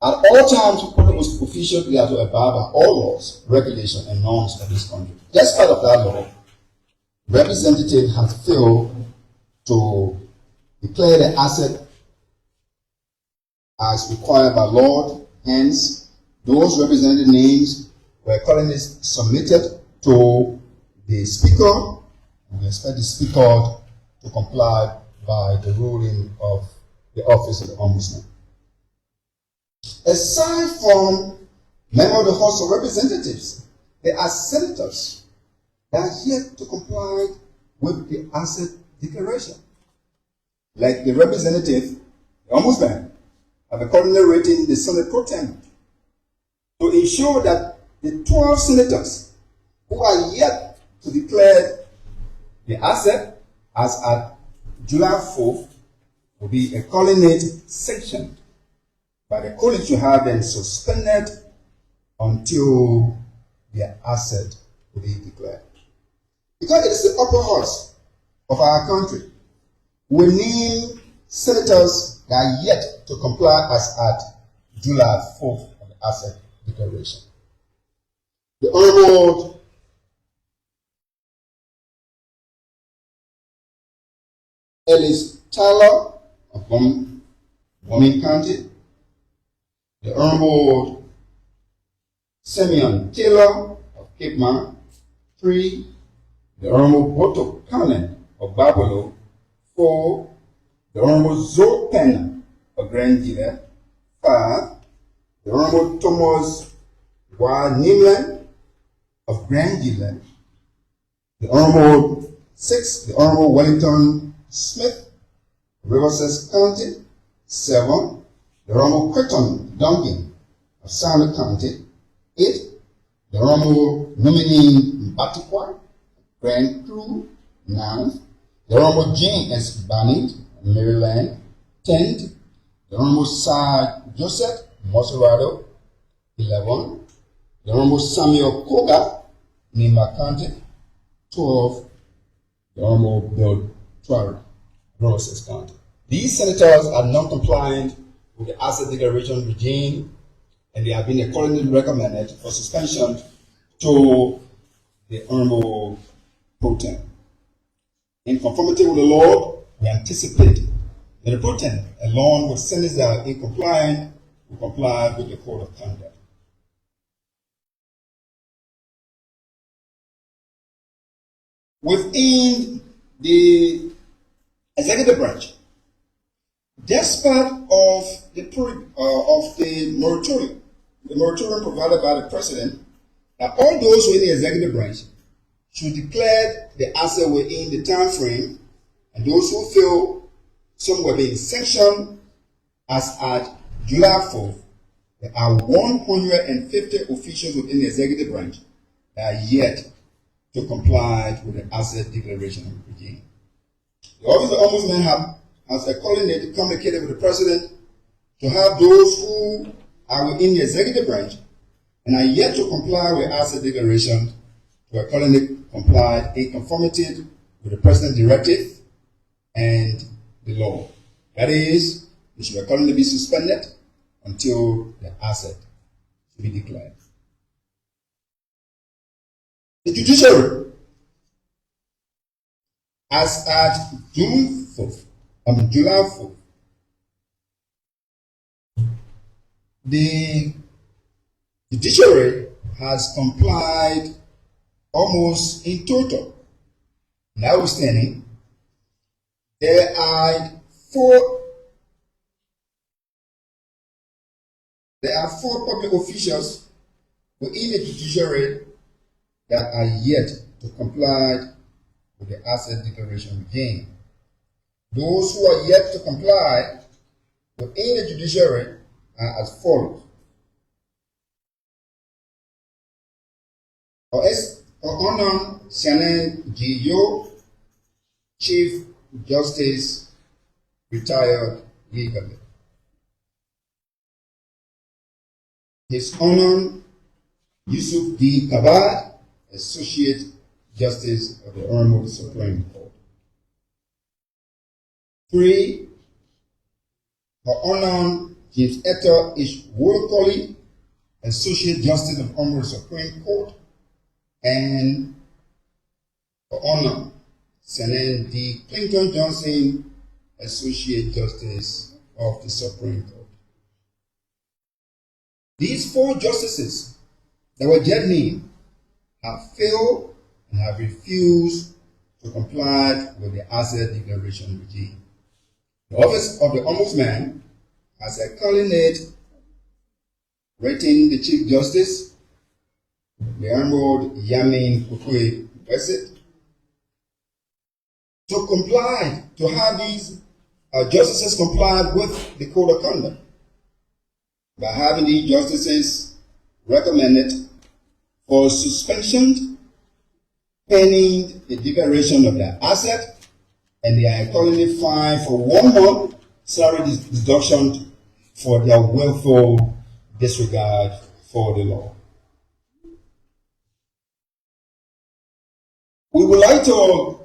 At all times, public officials are to abide by all laws, regulations, and norms of this country. Despite of that law, representative has failed to declare the asset as required by law. Hence, those representative names were currently submitted to the Speaker, and we expect the Speaker to comply by the ruling of the Office of the Ombudsman. Aside from members of the House of Representatives, there are senators that are yet to comply with the asset declaration. Like the representative, the Ombudsman, have accordingly written the Senate Pro Tem to ensure that the 12 senators who are yet to declare the asset as at July 4th will be accordingly sanctioned by the college to have them suspended until their asset will be declared. Because it is the upper house of our country, we need senators that are yet to comply as at July 4th of the asset declaration. The Honorable Ellis Tyler of Wyoming County, the Honorable Simeon Taylor of Cape Mount, 3, the Honorable Boto Cannon of Babolo, 4, the Honorable Zoe Penn of Grand Gila, 5, the Honorable Thomas Y. Nimland of Grand Gila, the Honorable 6, the Honorable Wellington Smith of Riverside County, 7, the Honorable Quentin Duncan of Summit County, 8, the Honorable nominee Mbatikwa, Grand Crew, 9, the Honorable Jane S. Barnett, Maryland, 10, the Honorable Sir Joseph Moserado, 11, the Honorable Samuel Koga, Nimba County, 12, the Honorable Bill Trower, Riverside County. These senators are non-compliant with the asset declaration regime, and they have been accordingly recommended for suspension to the Honorable Pro Tem. In conformity with the law, we anticipate that the Pro Tem, along with senators that are incompliant, will comply with the Code of Conduct. Within the executive branch, despite of the moratorium provided by the President, that all those who in the executive branch should declare the asset within the time frame, and those who feel some were being sanctioned as at July 4th, there are 150 officials within the executive branch that are yet to comply with the asset declaration regime. The Office of the Ombudsman has accordingly communicated with the President to have those who are within the executive branch and are yet to comply with asset declaration to accordingly comply in conformity with the President's directive and the law. That is, they should accordingly be suspended until the asset should be declared. The judiciary, as at July 4th, the judiciary has complied almost in total. Notwithstanding, There are four public officials within the judiciary that are yet to comply with the asset declaration regime. Those who are yet to comply within the judiciary are as follows. Onan Shannon G. Yo, Chief Justice, retired legally. His Honor Yusuf D. Kabad, Associate Justice of the Honorable Supreme Court. 3. Her Honor James Etta H. Wolcoli, Associate Justice of the Honorable Supreme Court. And Her Honor Senen D. Clinton Johnson, Associate Justice of the Supreme Court. These 4 justices that were just named have failed and have refused to comply with the asset declaration regime. The Office of the Ombudsman has a coordinate rating the Chief Justice, the Honorable Yamin Kukwe Wesit, to comply, to have these justices comply with the Code of Conduct. By having these justices recommended for suspension pending the declaration of their asset, and they are accordingly fined for 1 month salary deduction for their willful disregard for the law. We would like to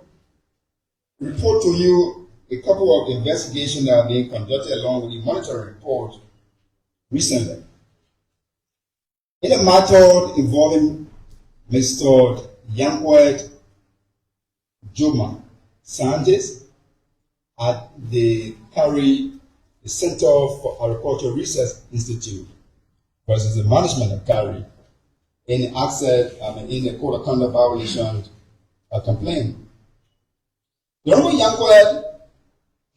report to you a couple of investigations that are being conducted along with the monitoring report recently. In a matter involving Mr. Yankwet Juma Sanchez at the Center for Agricultural Research Institute versus the management of CARI in the Code of Conduct violation complaint. The Honorable Yankwet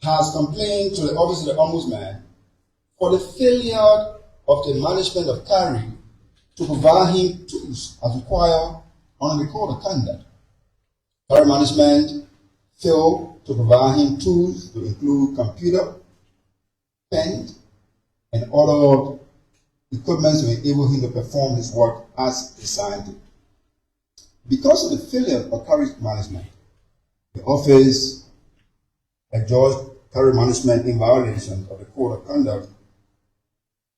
has complained to the Office of the Ombudsman for the failure of the management of CARI to provide him tools as required under the Code of Conduct. CARI management failed to provide him tools to include computer, pen, and other equipment to enable him to perform his work as a scientist. Because of the failure of CARI management, the office adjudged CARI management in violation of the Code of Conduct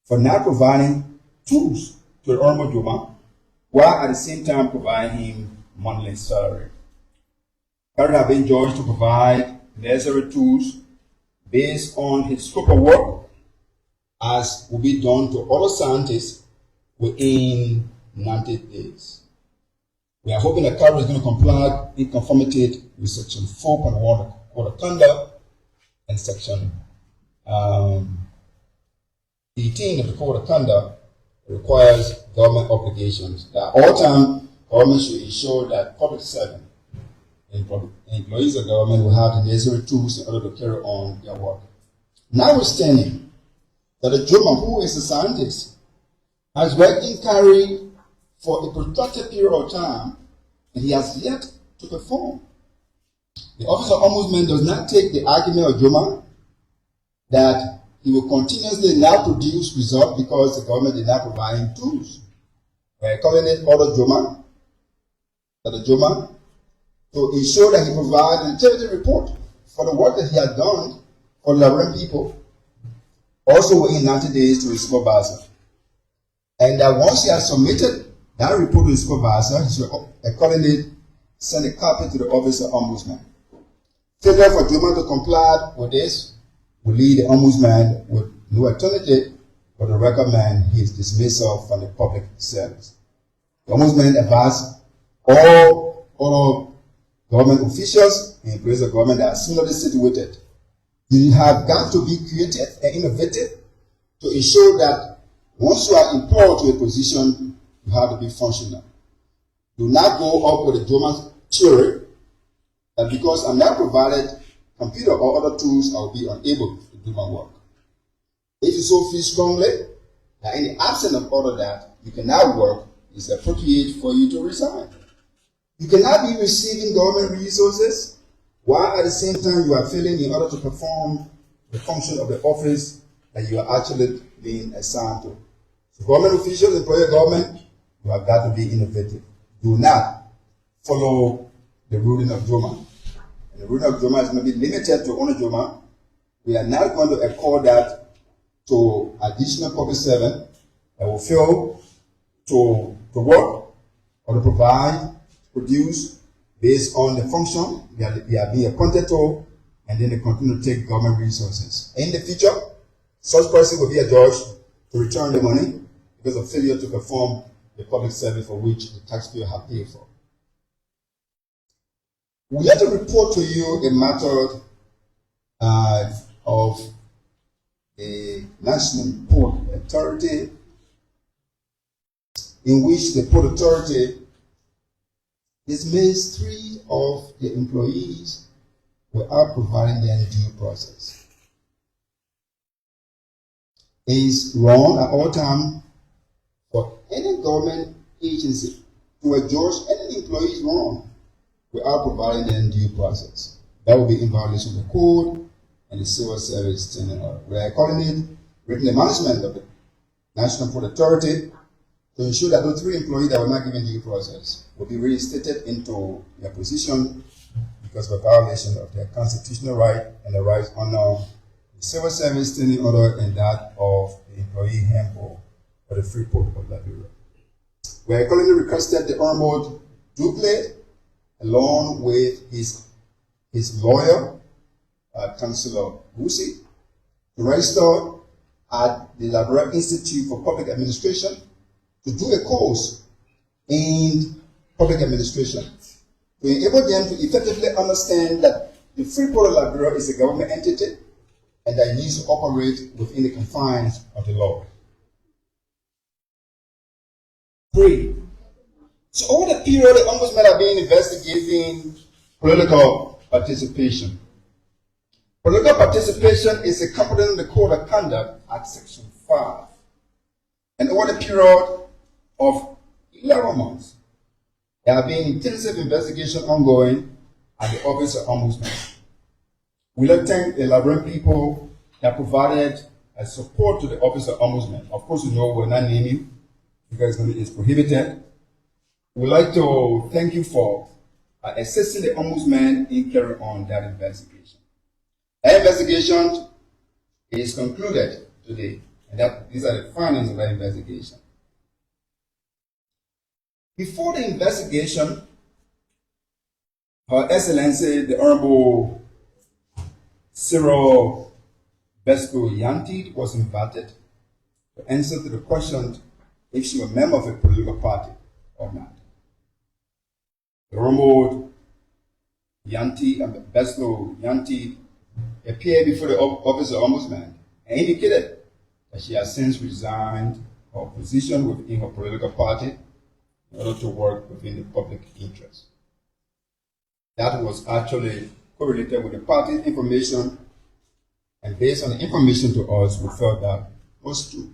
for not providing tools to the Honorable Juma, while at the same time providing him monthly salary. CARI have been judged to provide necessary tools based on his scope of work, as will be done to other scientists within 90 days. We are hoping that CARI is going to comply in conformity with Section 4.1 of the Code of Conduct and Section 18 of the Code of Conduct requires government obligations that all time government should ensure that public servants and employees of government will have the necessary tools in order to carry on their work. Notwithstanding that the Juma, who is a scientist, has worked in CARI for a protracted period of time, and he has yet to perform. The Office of Ombudsman does not take the argument of Juma that he will continuously not produce results because the government did not provide him tools. We are calling it order Juma, to ensure that he provides an integrity report for the work that he has done for Liberian people, also within 90 days to his supervisor. And that once he has submitted that report to his supervisor, he should accordingly send a copy to the Office of Ombudsman. Failure for Juma to comply with this will leave the Ombudsman with no alternative but to recommend his dismissal from the public service. The Ombudsman advised all other government officials and employees of government that are similarly situated. You have got to be creative and innovative to ensure that once you are employed to a position, you have to be functional. Do not go up with the Juma theory that because I'm not provided computer or other tools, I will be unable to do my work. If you so feel strongly that in the absence of all of that, you cannot work, it's appropriate for you to resign. You cannot be receiving government resources while at the same time you are failing in order to perform the function of the office that you are actually being assigned to. So government officials, employer government, you have got to be innovative. Do not follow the ruling of Joma. And the ruling of Joma is going to be limited to only Joma. We are not going to accord that to additional public servant that will fail to work or to provide, produce based on the function they are being appointed to, and then they continue to take government resources. In the future, such person will be adjudged to return the money because of failure to perform the public service for which the taxpayer have paid for. We have to report to you a matter of the National Port Authority, in which the Port Authority dismissed 3 of the employees without providing them due process. It is wrong at all times for any government agency to adjudge any employees wrong without providing them due process. That would be in violation of the code and the civil service standing order. We are calling it written management of the National Port Authority to ensure that those 3 employees that were not given due process will be reinstated into their position because of a violation of their constitutional right and the rights under the civil service standing order and that of the employee handbook for the Free Port of Liberia. We are calling requested the Honorable Duplay, along with his lawyer, Councillor Busi, to register at the Liberia Institute for Public Administration to do a course in public administration to enable them to effectively understand that the Free Port of Liberia is a government entity and that it needs to operate within the confines of the law. 3. So over the period, the ombudsman have been investigating political participation. Political participation is a component of the Code of Conduct at Section 5. And over the period of 11 months, there have been intensive investigation ongoing at the Office of Ombudsman. We like to thank the Liberian people that provided support to the Office of Ombudsman. Of course, you know we'll not name you because it's prohibited. We'd like to thank you for assisting the Ombudsman in carrying on that investigation. That investigation is concluded today, and these are the findings of that investigation. Before the investigation, Her Excellency, the Honorable Cyril Besco Yanti was invited to answer to the question if she was a member of a political party or not. The Honorable Yanti and Besco Yanti appeared before the Office of Ombudsman and indicated that she has since resigned her position within her political party in order to work within the public interest. That was actually correlated with the party's information, and based on the information to us, we felt that was true.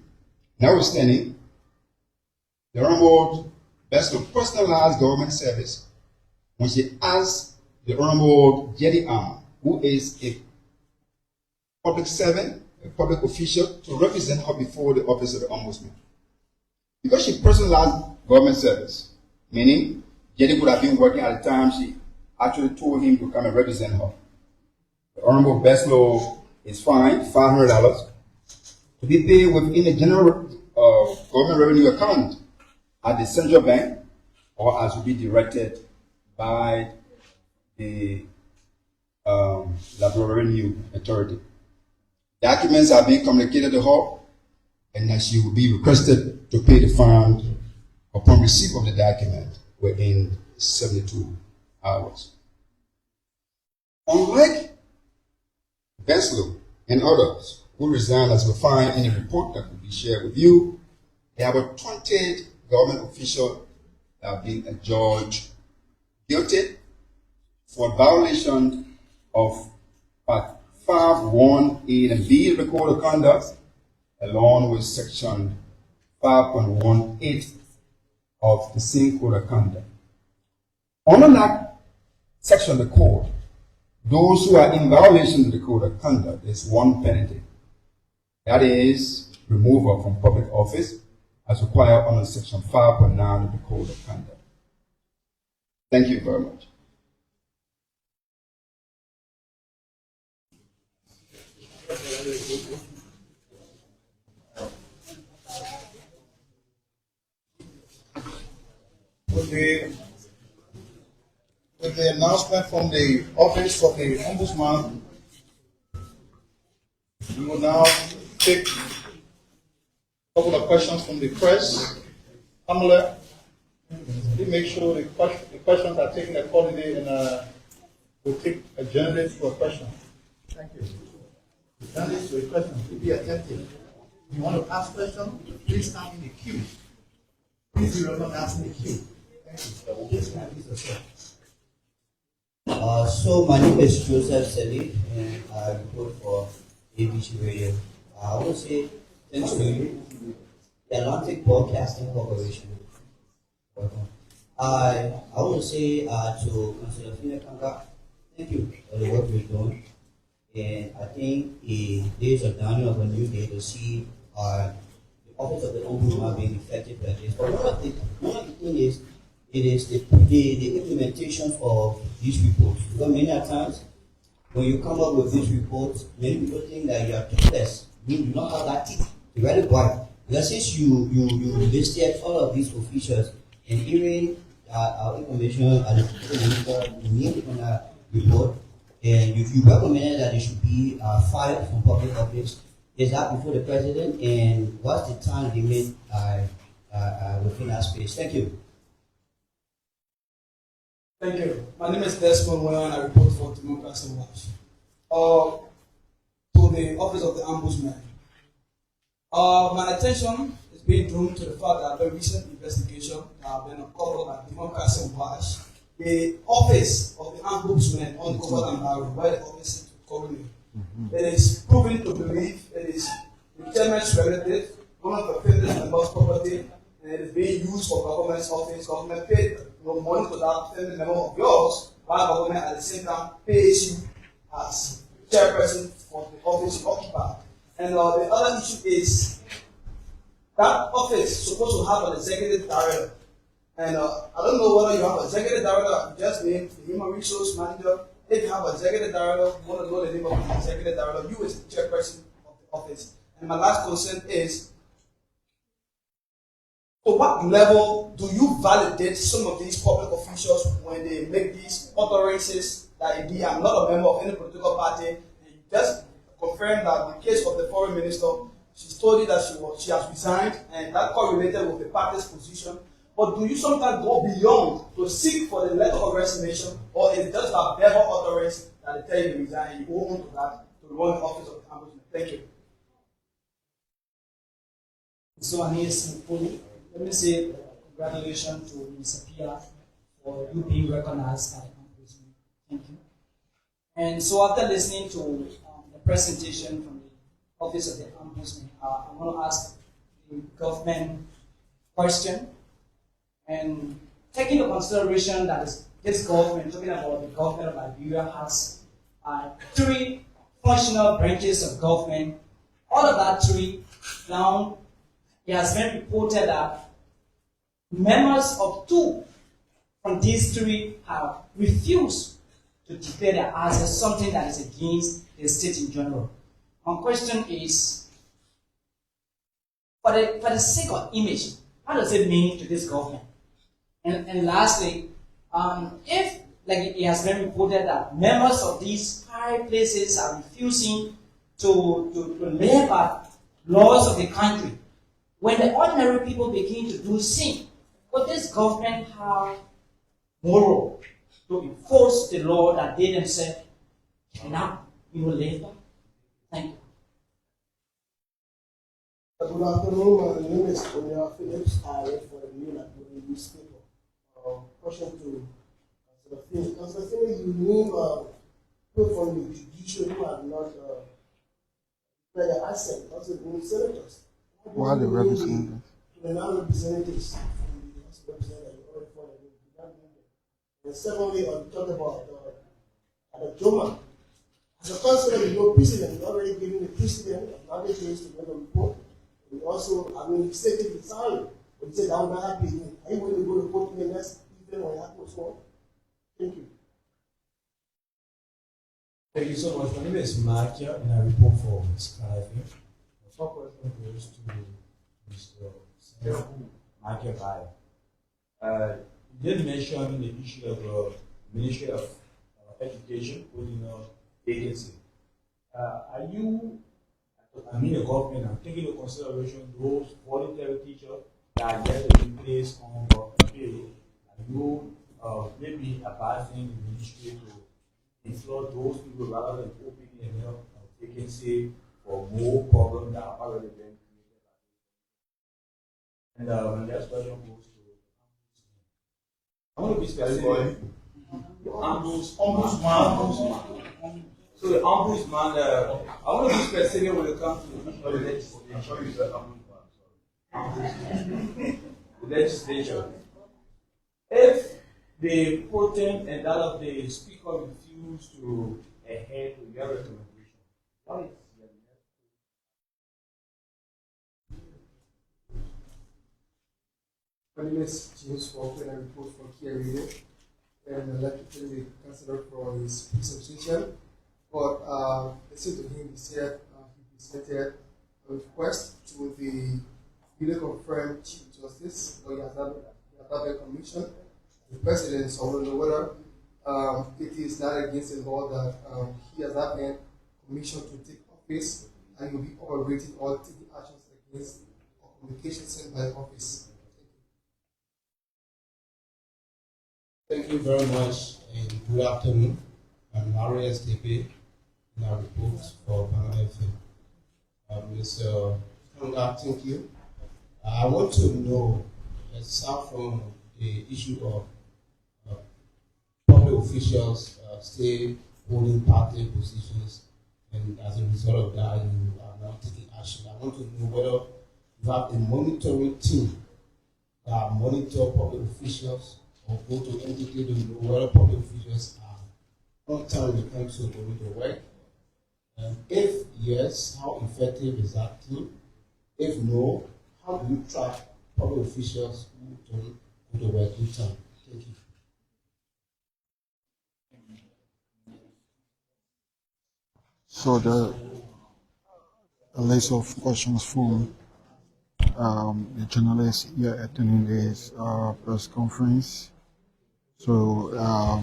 Notwithstanding, the Honorable Besco personalized government service when she asked the Honorable Jetty Arm, who is a public servant, a public official, to represent her before the Office of the Ombudsman. Because she personalized government service, meaning Jetty would have been working at the time she actually told him to come and represent her. The Honorable Besco is fined $500 to be paid within the general government revenue account at the central bank or as will be directed by the Liberia Revenue Authority. Documents are being communicated to her, and that she will be requested to pay the fine upon receipt of the document within 72 hours. Unlike Besco and others who resigned as we find in a report that will be shared with you, there are about 20 government officials that have been adjudged guilty for violation of Part 5.1a and b of the Code of Conduct, along with Section 5.18 of the same Code of Conduct. Under that section of the Code, those who are in violation of the Code of Conduct, there's one penalty. That is removal from public office as required under Section 5.9 of the Code of Conduct. Thank you very much. With the announcement from the Office of the Ombudsman, we will now take a couple of questions from the press. Pamela, please make sure the questions are taken accordingly, and we'll take a journalist for a question. Thank you. Journalist for a question, please be attentive. If you want to ask questions, please stand in the queue. Please be recognized in the queue. Thank you. Please introduce yourself. So my name is Joseph Seli, and I report for ABC Radio. I want to say thanks to you, the Atlantic Broadcasting Corporation. Welcome. I want to say to Councillor Fina Kanga, thank you for the work you're doing. And I think the days are dawning of a new day to see the office of the Ombudsman being effective like this. But one of the things is, it is the implementation of these reports. Because many times, when you come up with these reports, many people think that you are toothless. You do not have that teeth to write it right. Because since you listed all of these officials, and even our information at the minister, the name on that report, and you recommended that it should be filed from public office. Is that before the president? And what's the time limit within that space? Thank you. Thank you. My name is Desmond Well, and I report for Democracy Watch. To the Office of the Ombudsman. My attention is being drawn to the fact that the recent investigation that have been uncovered by Democracy Watch, the Office of the Ombudsman uncovered and barred by the office is currently. It is proven to believe it is the chairman's relative, one of the family members' property, and it is being used for government's office. Government paid no money to that family member of yours, while government at the same time pays you as chairperson for the office you occupy. And the other issue is that office is supposed to have an executive director. And I don't know whether you have an executive director, you just named the human resource manager. If you have an executive director, you want to know the name of the executive director, you as the chairperson of the office. And my last concern is, to what level do you validate some of these public officials when they make these utterances that indeed I'm not a member of any political party, and you just confirm that in the case of the foreign minister, she's told you that she has resigned, and that correlated with the party's position. But do you sometimes go beyond to seek for the letter of resignation, or is it just a verbal utterance that they tell you to resign and you go on to that to run the office of the ombudsman? Thank you. So Anis Mpuli, let me say congratulations to Mr. Pia for you being recognized by the ombudsman. Thank you. And so after listening to the presentation from the office of the ombudsman, I want to ask the government question. And taking into consideration that this government, talking about the government of Liberia, has three functional branches of government. All of that three, now it has been reported that members of two from these three have refused to declare their assets, something that is against the state in general. My question is, for the sake of image, how does it mean to this government? And lastly, if, like it has been reported that members of these high places are refusing to live by laws of the country, when the ordinary people begin to do sin, would this government have moral to enforce the law that they themselves cannot live by? Thank you. Good afternoon, my name is Onya Phillips. I work for the New Liberia newspaper. Question to Councillor Finney. Councillor Finney, you name people from the judiciary who are not declared their assent, also the senators. Who are the representatives? The non-representatives from the House of Representatives already for the and secondly, on talk about the Joma. As a councillor, you know, president, you already given the president of mandatories to make a report. We also, I mean, stated the time, but he said, I'm not happy. Are you willing to go to court in the next evening when it happens? Thank you. Thank you so much. My name is Makia, and I report for Ms. Clive. The top question goes to Mr. Senator Makia Bai. You did mention the issue of Ministry of Education holding a agency. Are you, I mean the government, I'm taking into consideration those voluntary teachers that are yet to be placed on payroll? Are you maybe advising the ministry to employ those people rather than opening a vacancy for more problems that are already been created? And my last question goes to I want to be specific. The ombudsman. So the ombudsman, I want to be specific when it comes to the legislature. If the potent and that of the speaker refuse to adhere to your recommendation, what is your next? My name is James Walker and I report from Kia Radio. And I'd like to thank the councillor for his presentation. But listening to him, he said he presented a request to the newly confirmed Chief Justice, or he has not been commissioned. The President, so I want to know whether it is not against the law that he has not been commissioned to take office and he will be operating or taking actions against or communications sent by the office. Thank you very much and good afternoon. I'm Mario STP and I report for Panama FM. Mr. Kanga, thank you. I want to know, aside from the issue of public officials stay holding party positions, and as a result of that, you are now taking action. I want to know whether you have a monitoring team that monitor public officials or go to entity to know whether public officials are on time when it comes to going to work. If yes, how effective is that team? If no, how do you track public officials who don't go to work in time? Thank you. So the a list of questions from the journalist here attending this press conference. So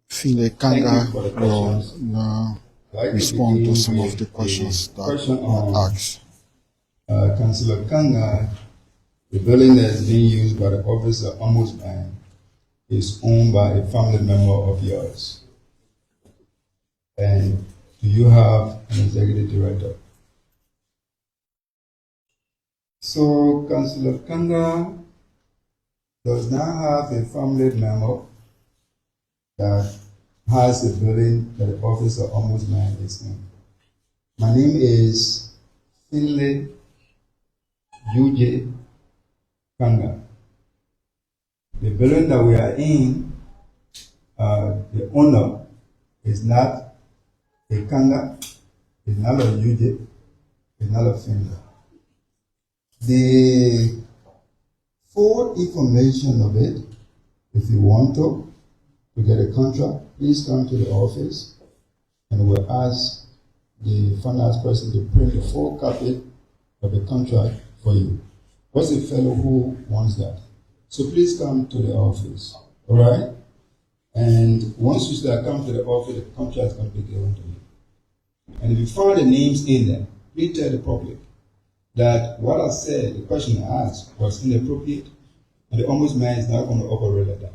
Philip Kanga will respond to some of the questions that were asked. Councillor Kanga, the building that is being used by the Office of Ombudsman is owned by a family member of yours. And do you have an executive director? So Councillor Kanga does not have a family member that has a building that the Office of Ombudsman is in. My name is Finlay UJ Kanga. The building that we are in, the owner is not a Kanga, is not a UJ, is not a Finlay. The full information of it, if you want to get a contract, please come to the office and we'll ask the finance person to print the full copy of the contract for you. What's the fellow who wants that? So please come to the office, all right? And once you start coming to the office, the contract is going to be given to you. And if you find the names in there, please tell the public that what I said, the question I asked, was inappropriate, and the ombudsman is not going to operate like that.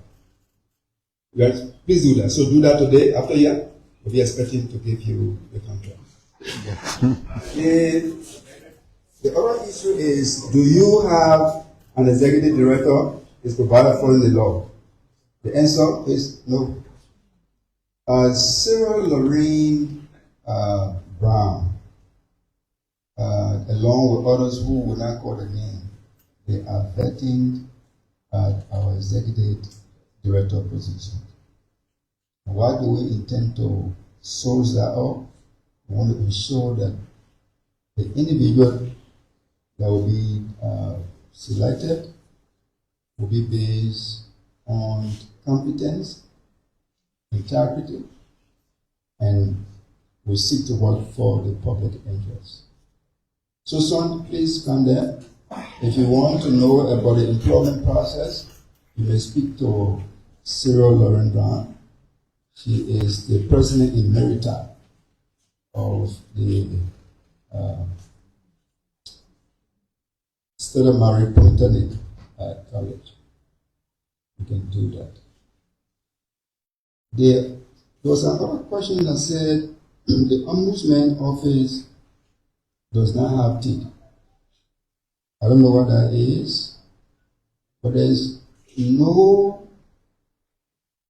Guys, please do that. So do that today. After here, we'll be expecting to give you the contract. The other issue is, do you have an executive director is provided for in the law? The answer is no. Sarah Lorraine Brown, along with others who will not call the name, they are vetting our executive director position. Why do we intend to source that up? We want to ensure that the individual that will be selected will be based on competence, integrity, and we seek to work for the public interest. So, son, please come there. If you want to know about the employment process, you may speak to Sarah Lauren Brown. She is the president emerita of the Stella Marie Polytechnic College. You can do that. There was another question that said the Ombudsman office does not have teeth. I don't know what that is, but there is no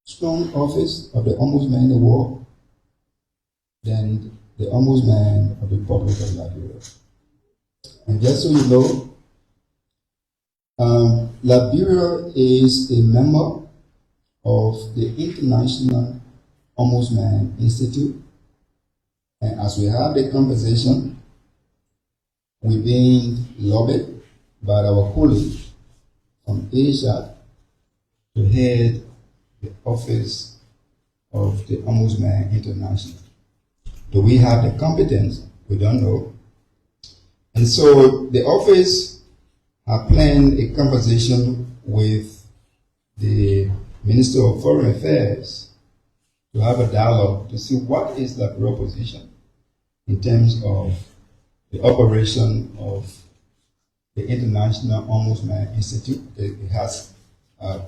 strong office of the Ombudsman in the world than the Ombudsman of the Republic of Liberia. And just so you know, Liberia is a member of the International Ombudsman Institute, and as we have the conversation, we're being lobbied by our colleague from Asia to head the office of the Ombudsman International. Do we have the competence? We don't know. And so the office have planned a conversation with the Minister of Foreign Affairs to have a dialogue to see what is the real position in terms of the operation of the International Ombudsman Institute. It has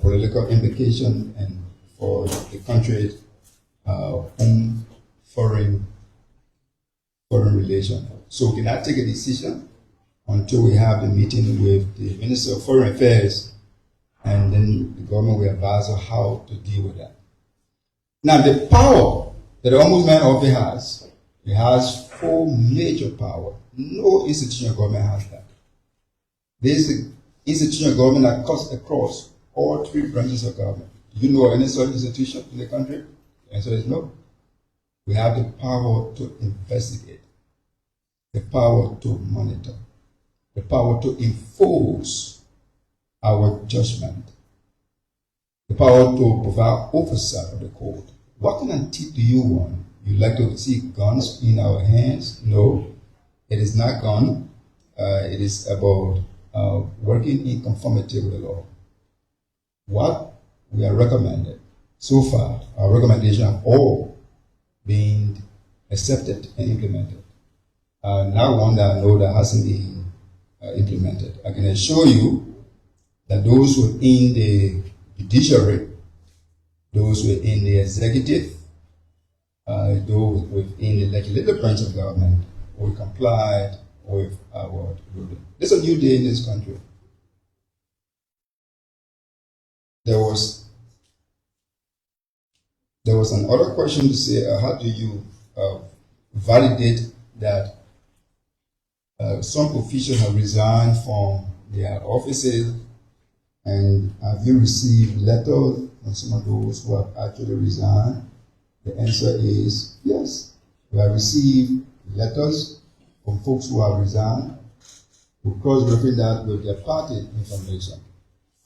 political implication and for the country's own foreign relation. So we cannot take a decision until we have the meeting with the Minister of Foreign Affairs, and then the government will advise us how to deal with that. Now, the power that the Ombudsman office has, it has 4 major powers. No institutional government has that. This is institutional government that cuts across all 3 branches of government. Do you know of any such institution in the country? The answer is no. We have the power to investigate, the power to monitor, the power to enforce our judgment, the power to provide oversight of the court. What kind of teeth do you want? You like to see guns in our hands? No, it is not gun. It is about working in conformity with the law. What we are recommended so far, our recommendations have all been accepted and implemented. Not one that I know that hasn't been implemented. I can assure you that those within the judiciary, those within the executive, those within the legislative branch of government will comply with our ruling. This is a new day in this country. There was another question to say, how do you validate that some officials have resigned from their offices, and have you received letters from some of those who have actually resigned? The answer is yes. We have received letters from folks who have resigned. We cross-reference that with their party information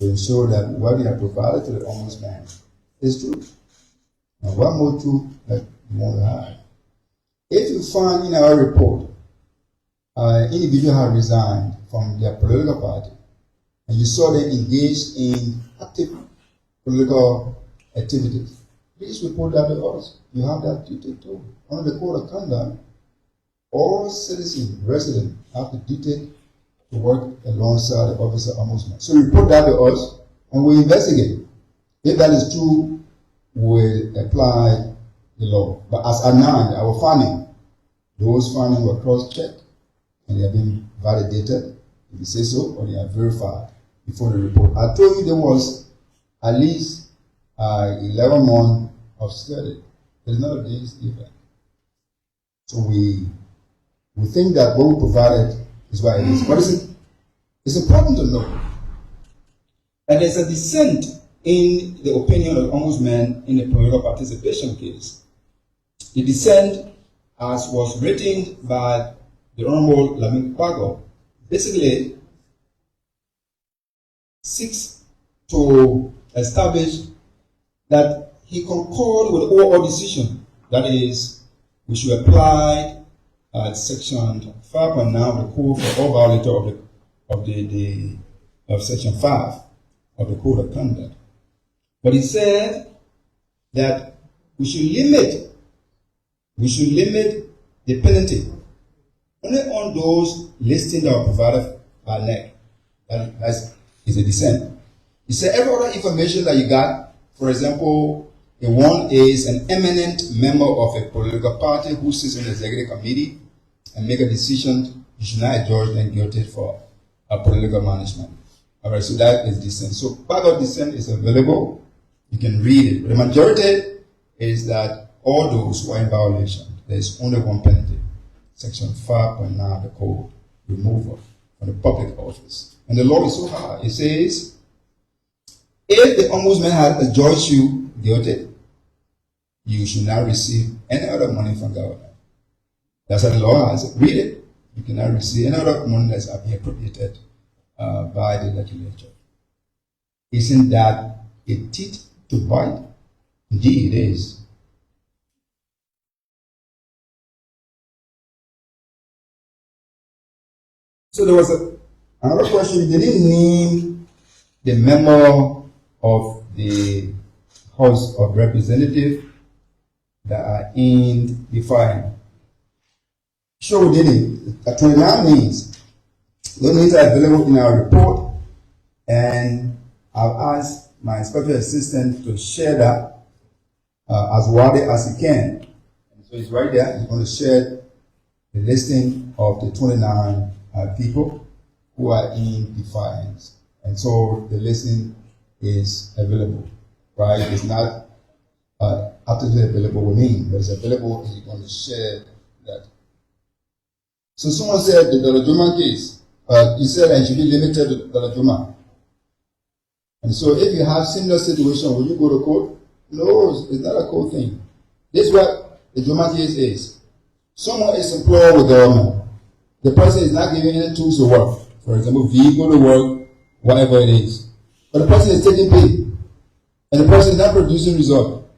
to ensure that what they have provided to the Ombudsman is true. And one more truth that you want to have. If you find in our report individual have resigned from their political party, and you saw them engaged in active political activities, please report that to us. You have that duty too. Under the Code of Conduct, all citizens, residents have the duty to work alongside the officer ombudsman. So report that to us, and we investigate. If that is true, we apply the law. But as our finding, those findings were cross-checked, and they have been validated, if you say so, or they are verified before the report. I told you there was at least 11 months of study. It's not a day's event. So we think that what we provided is what it is. But it's important to know that there's a dissent in the opinion of the ombudsman in the political participation case. The dissent, as was written by the Honorable Lamin Pago, basically seeks to establish that he concurred with all decision. That is, we should apply section 5.9 of the code for all violators of section 5 of the code of conduct. But he said that we should limit the penalty only on those listings that are provided by NEC. That is a dissent. He said every other information that you got, for example, the one is an eminent member of a political party who sits in the executive committee and make a decision, you should not adjudge them guilty for a political management. All right, so that is dissent. So part of dissent is available. You can read it. But the majority is that all those who are in violation, there is only one penalty. Section 5.9 of the code, removal from the public office. And the law is so hard. It says, if the ombudsman has adjudged you guilty, you should not receive any other money from government. That's how the law has it. Read it. You cannot receive any other money that's being appropriated by the legislature. Isn't that a teeth to bite? Indeed, it is. So there was another question. They didn't name the member of the House of Representatives that are in the file. Sure, we didn't. 29 names. Those names are available in our report, and I've asked my special assistant to share that as widely as he can. And so it's right there. He's going to share the listing of the 29 people who are in defiance. And so the listing is available, right? It's not absolutely available with me, but it's available and you're going to share that. So someone said the Dalajuma case, he said it should be limited to Dalajuma. And so if you have similar situation, will you go to court? No, it's not a court thing. This is what the Juma case is. Someone is employed with government. The person is not giving any tools to work. For example, vehicle to work, whatever it is. But the person is taking pay. And the person is not producing result.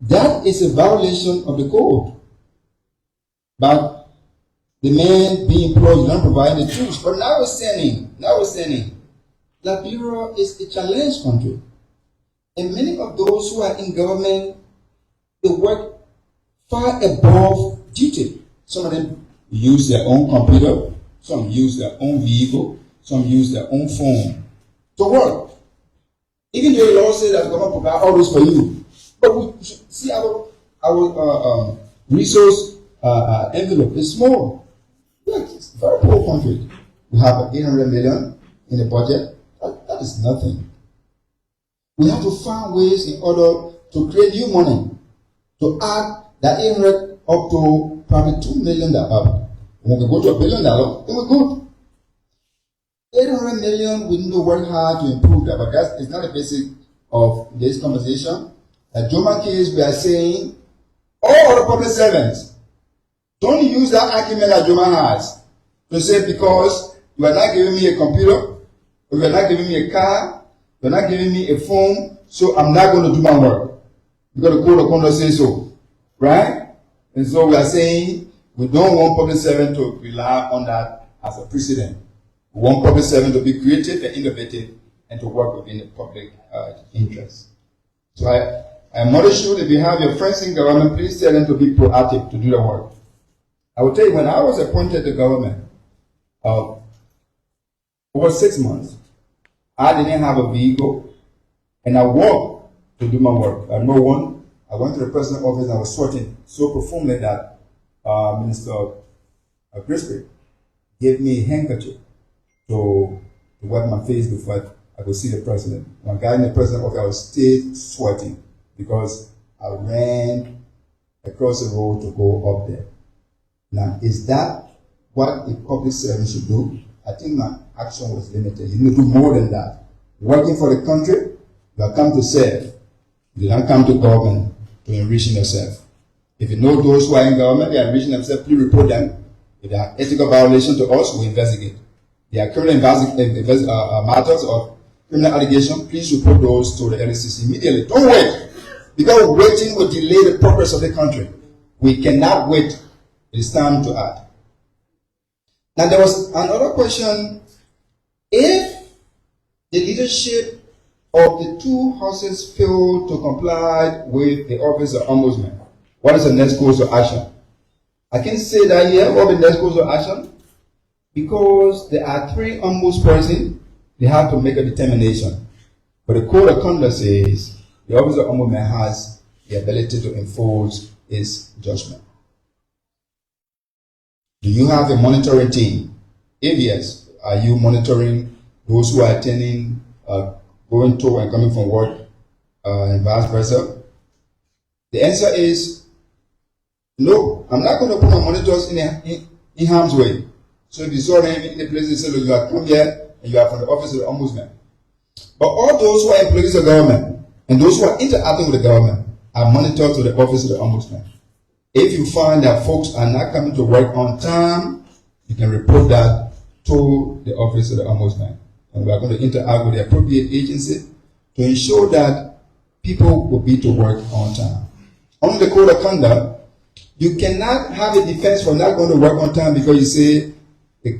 That is a violation of the code. But the man being employed is not providing the tools. But notwithstanding, Liberia is a challenged country. And many of those who are in government, they work far above duty. Some of them use their own computer, some use their own vehicle, some use their own phone to work. Even though the law says that the government provides all this for you. But we should see our resource envelope is small. It's a very poor country. We have 800 million in the budget. That is nothing. We have to find ways in order to create new money, to add that 800 up to probably 2 million up. When we go to $1 billion, then we're good. 800 million, we need to work hard to improve that, but that is not the basic of this conversation. At Joma case, we are saying all the public servants, don't use that argument that Joma has to say because you are not giving me a computer, you are not giving me a car, you are not giving me a phone, so I'm not going to do my work. Because the code of conduct says so, right? And so we are saying we don't want public servants to rely on that as a precedent. We want public servants to be creative and innovative and to work within the public interest. So I admonish you, if you have your friends in government, please tell them to be proactive to do the work. I will tell you, when I was appointed to government, over 6 months, I didn't have a vehicle, and I walked to do my work. I had no one. I went to the president's office and I was sweating so profoundly that Minister Grisby gave me a handkerchief to wipe my face before I could see the president. When I got in the president's office, I was still sweating because I ran across the road to go up there. Now, is that what a public servant should do? I think my action was limited. You need to do more than that. Working for the country, you have come to serve. You don't come to government to enrich yourself. If you know those who are in government, they are enriching themselves, please report them. If there are ethical violations to us, we investigate. There are criminal matters of criminal allegation, please report those to the LCC immediately. Don't wait. Because waiting will delay the progress of the country. We cannot wait. It is time to act. Now there was another question. If the leadership of the two houses fail to comply with the office of ombudsman, what is the next course of action? I can say that here, what is the next course of action? Because there are 3 ombudspersons, they have to make a determination. But the code of conduct says the office of ombudsman has the ability to enforce its judgment. Do you have a monitoring team? If yes, are you monitoring those who are attending, going to and coming from work, and vice versa? The answer is no. I'm not going to put my monitors in harm's way. So if you saw them in the place, they say, look, you have come here and you are from the office of the ombudsman. But all those who are employees of government and those who are interacting with the government are monitored to the office of the ombudsman. If you find that folks are not coming to work on time, you can report that to the office of the ombudsman. And we are going to interact with the appropriate agency to ensure that people will be to work on time. Under the code of conduct, you cannot have a defense for not going to work on time because you say,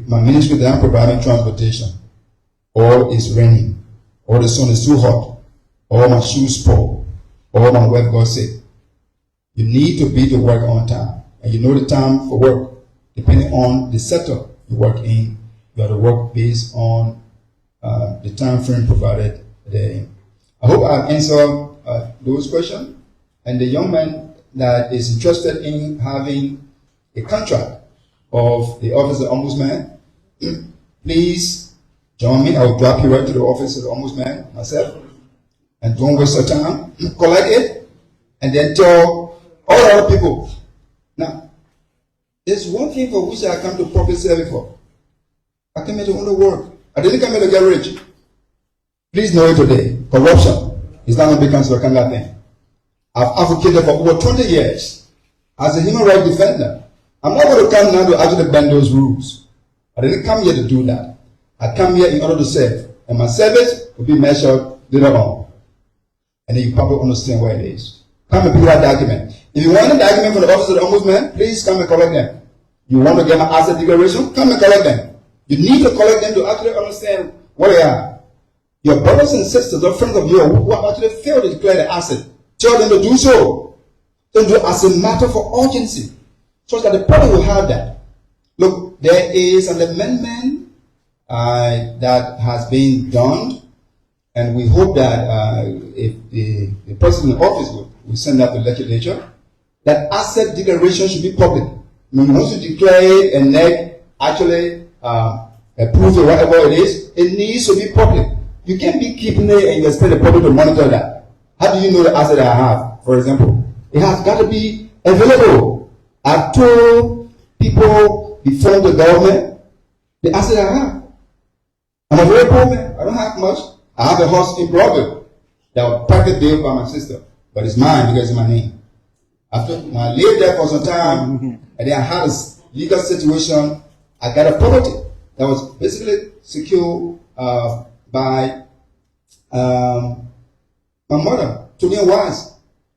my ministry is not providing transportation, or it's raining, or the sun is too hot, or my shoes spoil, or my wife got sick. You need to be to work on time. And you know the time for work. Depending on the sector you work in, you have to work based on the time frame provided therein. I hope I've answered those questions. And the young man that is interested in having a contract of the office of the ombudsman, please join me. I will drop you right to the office of the ombudsman myself. And don't waste your time. Collect it. And then tell all other people. Now, there's one thing for which I come to public service for. I came here to want to work. I didn't come here to get rich. Please know it today. Corruption is not going to be considered a kind of thing. I've advocated for over 20 years as a human rights defender. I'm not going to come now to actually bend those rules. I didn't come here to do that. I come here in order to serve. And my service will be measured later on. And then you probably understand where it is. Come and pick that document. If you want a document from the office of the ombudsman, please come and collect them. You want to get my asset declaration? Come and collect them. You need to collect them to actually understand what they are. Your brothers and sisters or friends of yours who have actually failed to declare the asset, tell them to do so. Don't do it as a matter for urgency, so that the public will have that. Look, there is an amendment that has been done, and we hope that if the person in office will send that to the legislature, that asset declaration should be public. Once you declare it and then actually approve it, whatever it is, it needs to be public. You can't be keeping it and you expect the public to monitor that. How do you know the asset I have, for example? It has got to be available. I've told people before the government the asset I have. I'm a very poor man. I don't have much. I have a house in Broadway that was private built by my sister, but it's mine because it's my name. I lived there for some time, and then I had a legal situation. I got a property that was basically secured by my mother, to me once,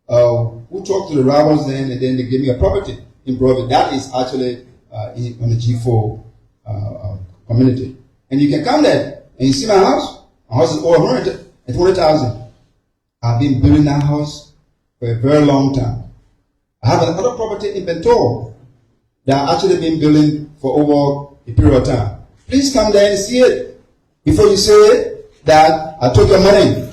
who talked to the robbers then, and then they gave me a property in Broadway. That is actually on the G4 community. And you can come there and you see my house. My house is over 120,000. I've been building that house for a very long time. I have another property in Bentor that I've actually been building for over a period of time. Please come there and see it before you say that I took your money.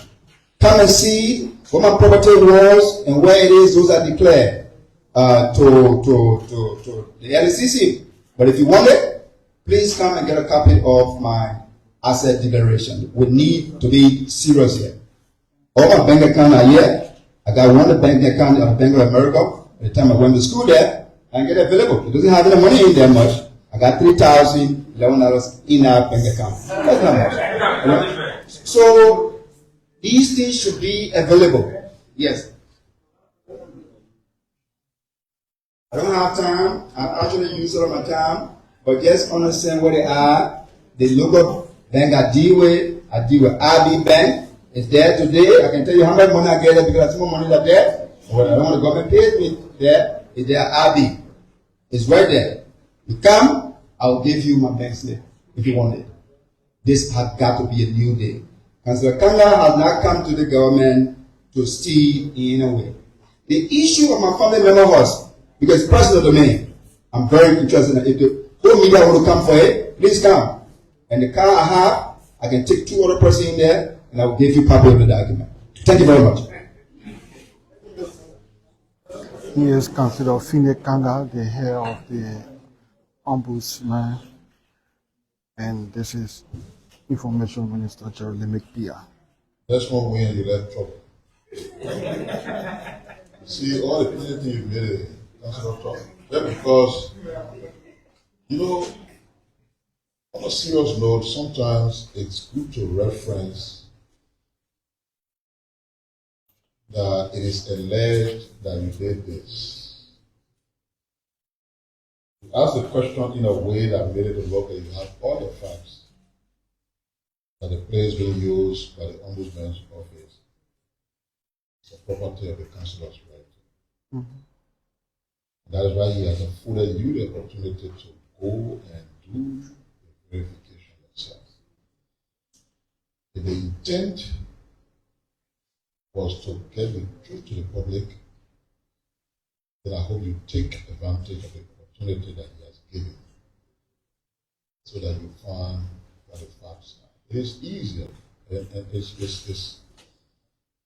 Come and see what my property was and where it is. Those are declared to the LCC. But if you want it, please come and get a copy of my asset declaration. We need to be serious here. All my bank accounts are here. I got one bank account of Bank of America. By the time I went to school there, I get available. It doesn't have any money in there much. I got $3,011 in our bank account. That's not much. Right? So these things should be available. Yes. I don't have time. I actually use all of my time, but just understand where they are. The local bank I deal with IB Bank. It's there today. I can tell you how much money I get there because some money is there. When I don't want the government pays me there, it's there IB. It's right there. You come, I'll give you my bank slip if you want it. This has got to be a new day. Councillor Kanga has not come to the government to steal in a way. The issue of my family member was, because it's personal domain, I'm very interested in it. If the whole media want to come for it, please come. And the car I have, I can take 2 other persons in there, and I will give you copy of the document. Thank you very much. He is Councillor Fine Kanga, the head of the Ombudsman, and this is Information Minister Jerry McPia. That's one way you left trouble. See, all the things you made Councillor trouble. That's because, you know, on a serious note, sometimes it's good to reference that it is alleged that you did this. You ask the question in a way that made it look like you have all the facts that the place being used by the Ombudsman's office is the property of the councillors, right? Mm-hmm. That is why he has afforded you the opportunity to go and do the verification yourself. If the intent was to get the truth to the public, then I hope you take advantage of the opportunity that he has given so that you find what the facts are. It is easier and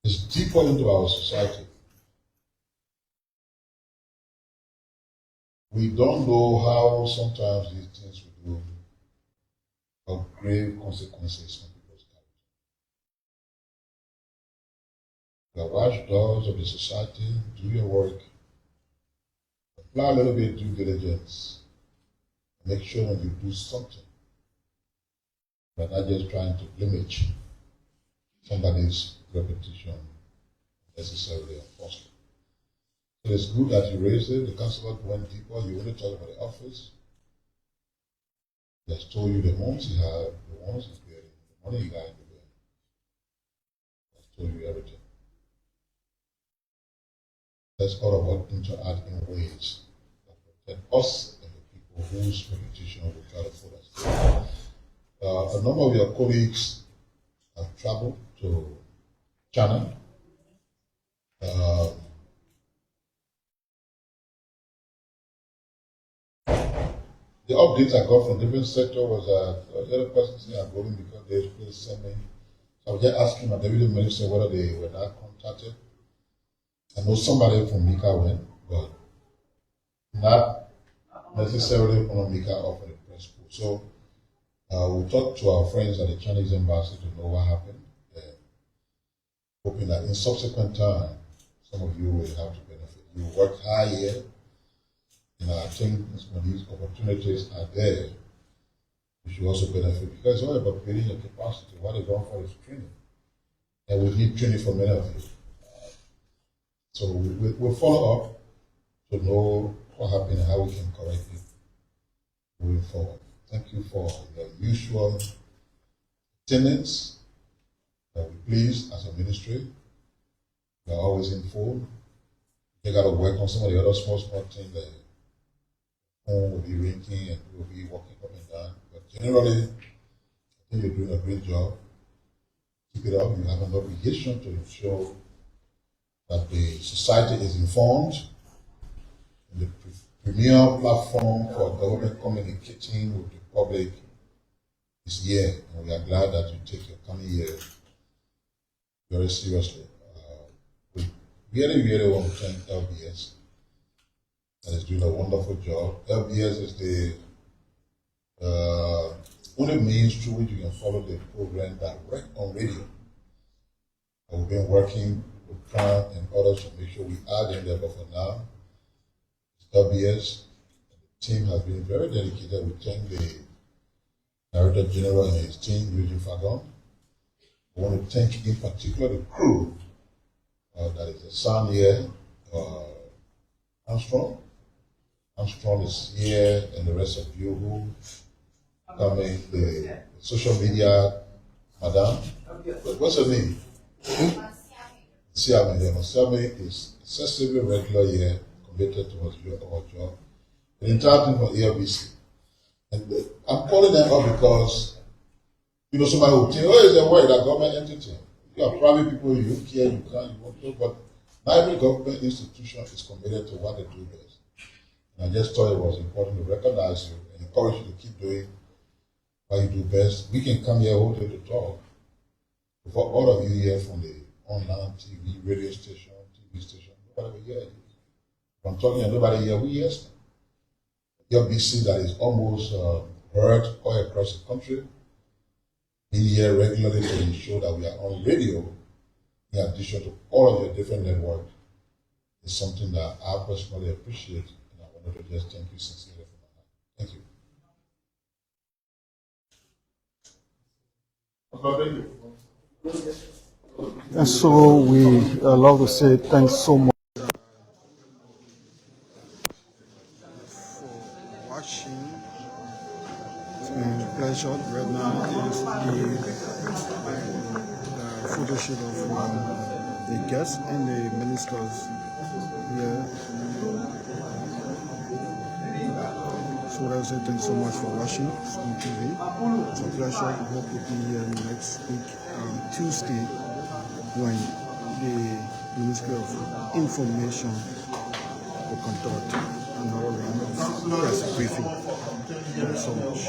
it's deeper into our society. We don't know how sometimes these things will do have grave consequences on people's character. The watchdogs of the society, do your work, apply a little bit of due diligence, make sure when you do something, but not just trying to blemish somebody's reputation necessarily or falsely. So it's good that you raised it. The councillor went deeper. You want to talk about the office. He has told you the homes he had, the ones he's getting, the money he got in the bank. He has told you everything. Let's all about interact in ways that protect us and the people whose reputation will try to put us down. A number of your colleagues have traveled to China. The updates I got from different sectors was that the other persons are going because they sent me. So I was just asking my deputy minister whether they were not contacted. I know somebody from MICAT went, but not necessarily from MICAT or from the press pool. So we'll talk to our friends at the Chinese embassy to know what happened. Hoping that in subsequent time, some of you will have to benefit. You worked hard here. I think when these opportunities are there, you should also benefit because it's all about building your capacity. What they're going for is training. And we need training for many of you. So we'll follow up to know what happened and how we can correct it moving forward. Thank you for your usual attendance. We're pleased as a ministry. We're always informed. You got to work on some of the other small things that will be ranking and will be walking up and down. But generally, I think you're doing a great job. Keep it up. You have an obligation to ensure that the society is informed. And the premier platform for government communicating with the public is here. And we are glad that you take your coming year very seriously. We really want to thank LBS. That is doing a wonderful job. LBS is the only means through which you can follow the program direct on radio. We've been working to plan and others to make sure we add in there. But for now, WS, the team has been very dedicated. We thank the Director General and his team, Eugene Fagon. I want to thank in particular the crew that is the son here, Armstrong. Armstrong is here, and the rest of you who coming, the social media, madam. What's her name? Siame. Siame is excessively regular here, committed towards our job. The entire team from ALBC. And I'm calling them up because, somebody will think, oh, it's a word, a government entity. You are private people, you care, you can't, you want to, but every government institution is committed to what they do best. And I just thought it was important to recognize you and encourage you to keep doing what you do best. We can come here all day to talk. For all of you here from the online TV, radio station, TV station, nobody will hear you. If I'm talking and nobody here, who hears them? Your BC that is almost heard all across the country, being here regularly to ensure that we are on radio, in addition to all of your different networks, is something that I personally appreciate, and I wanted to just thank you sincerely for my heart. Thank you. And so we love to say thanks so much for watching. It's been a pleasure. Right now is the photo shoot of the guests and the ministers here. So I say thanks so much for watching on TV. It's a pleasure. We hope to be here next week, Tuesday, when the Ministry of Information will conduct another round of press briefing. Thank you so much.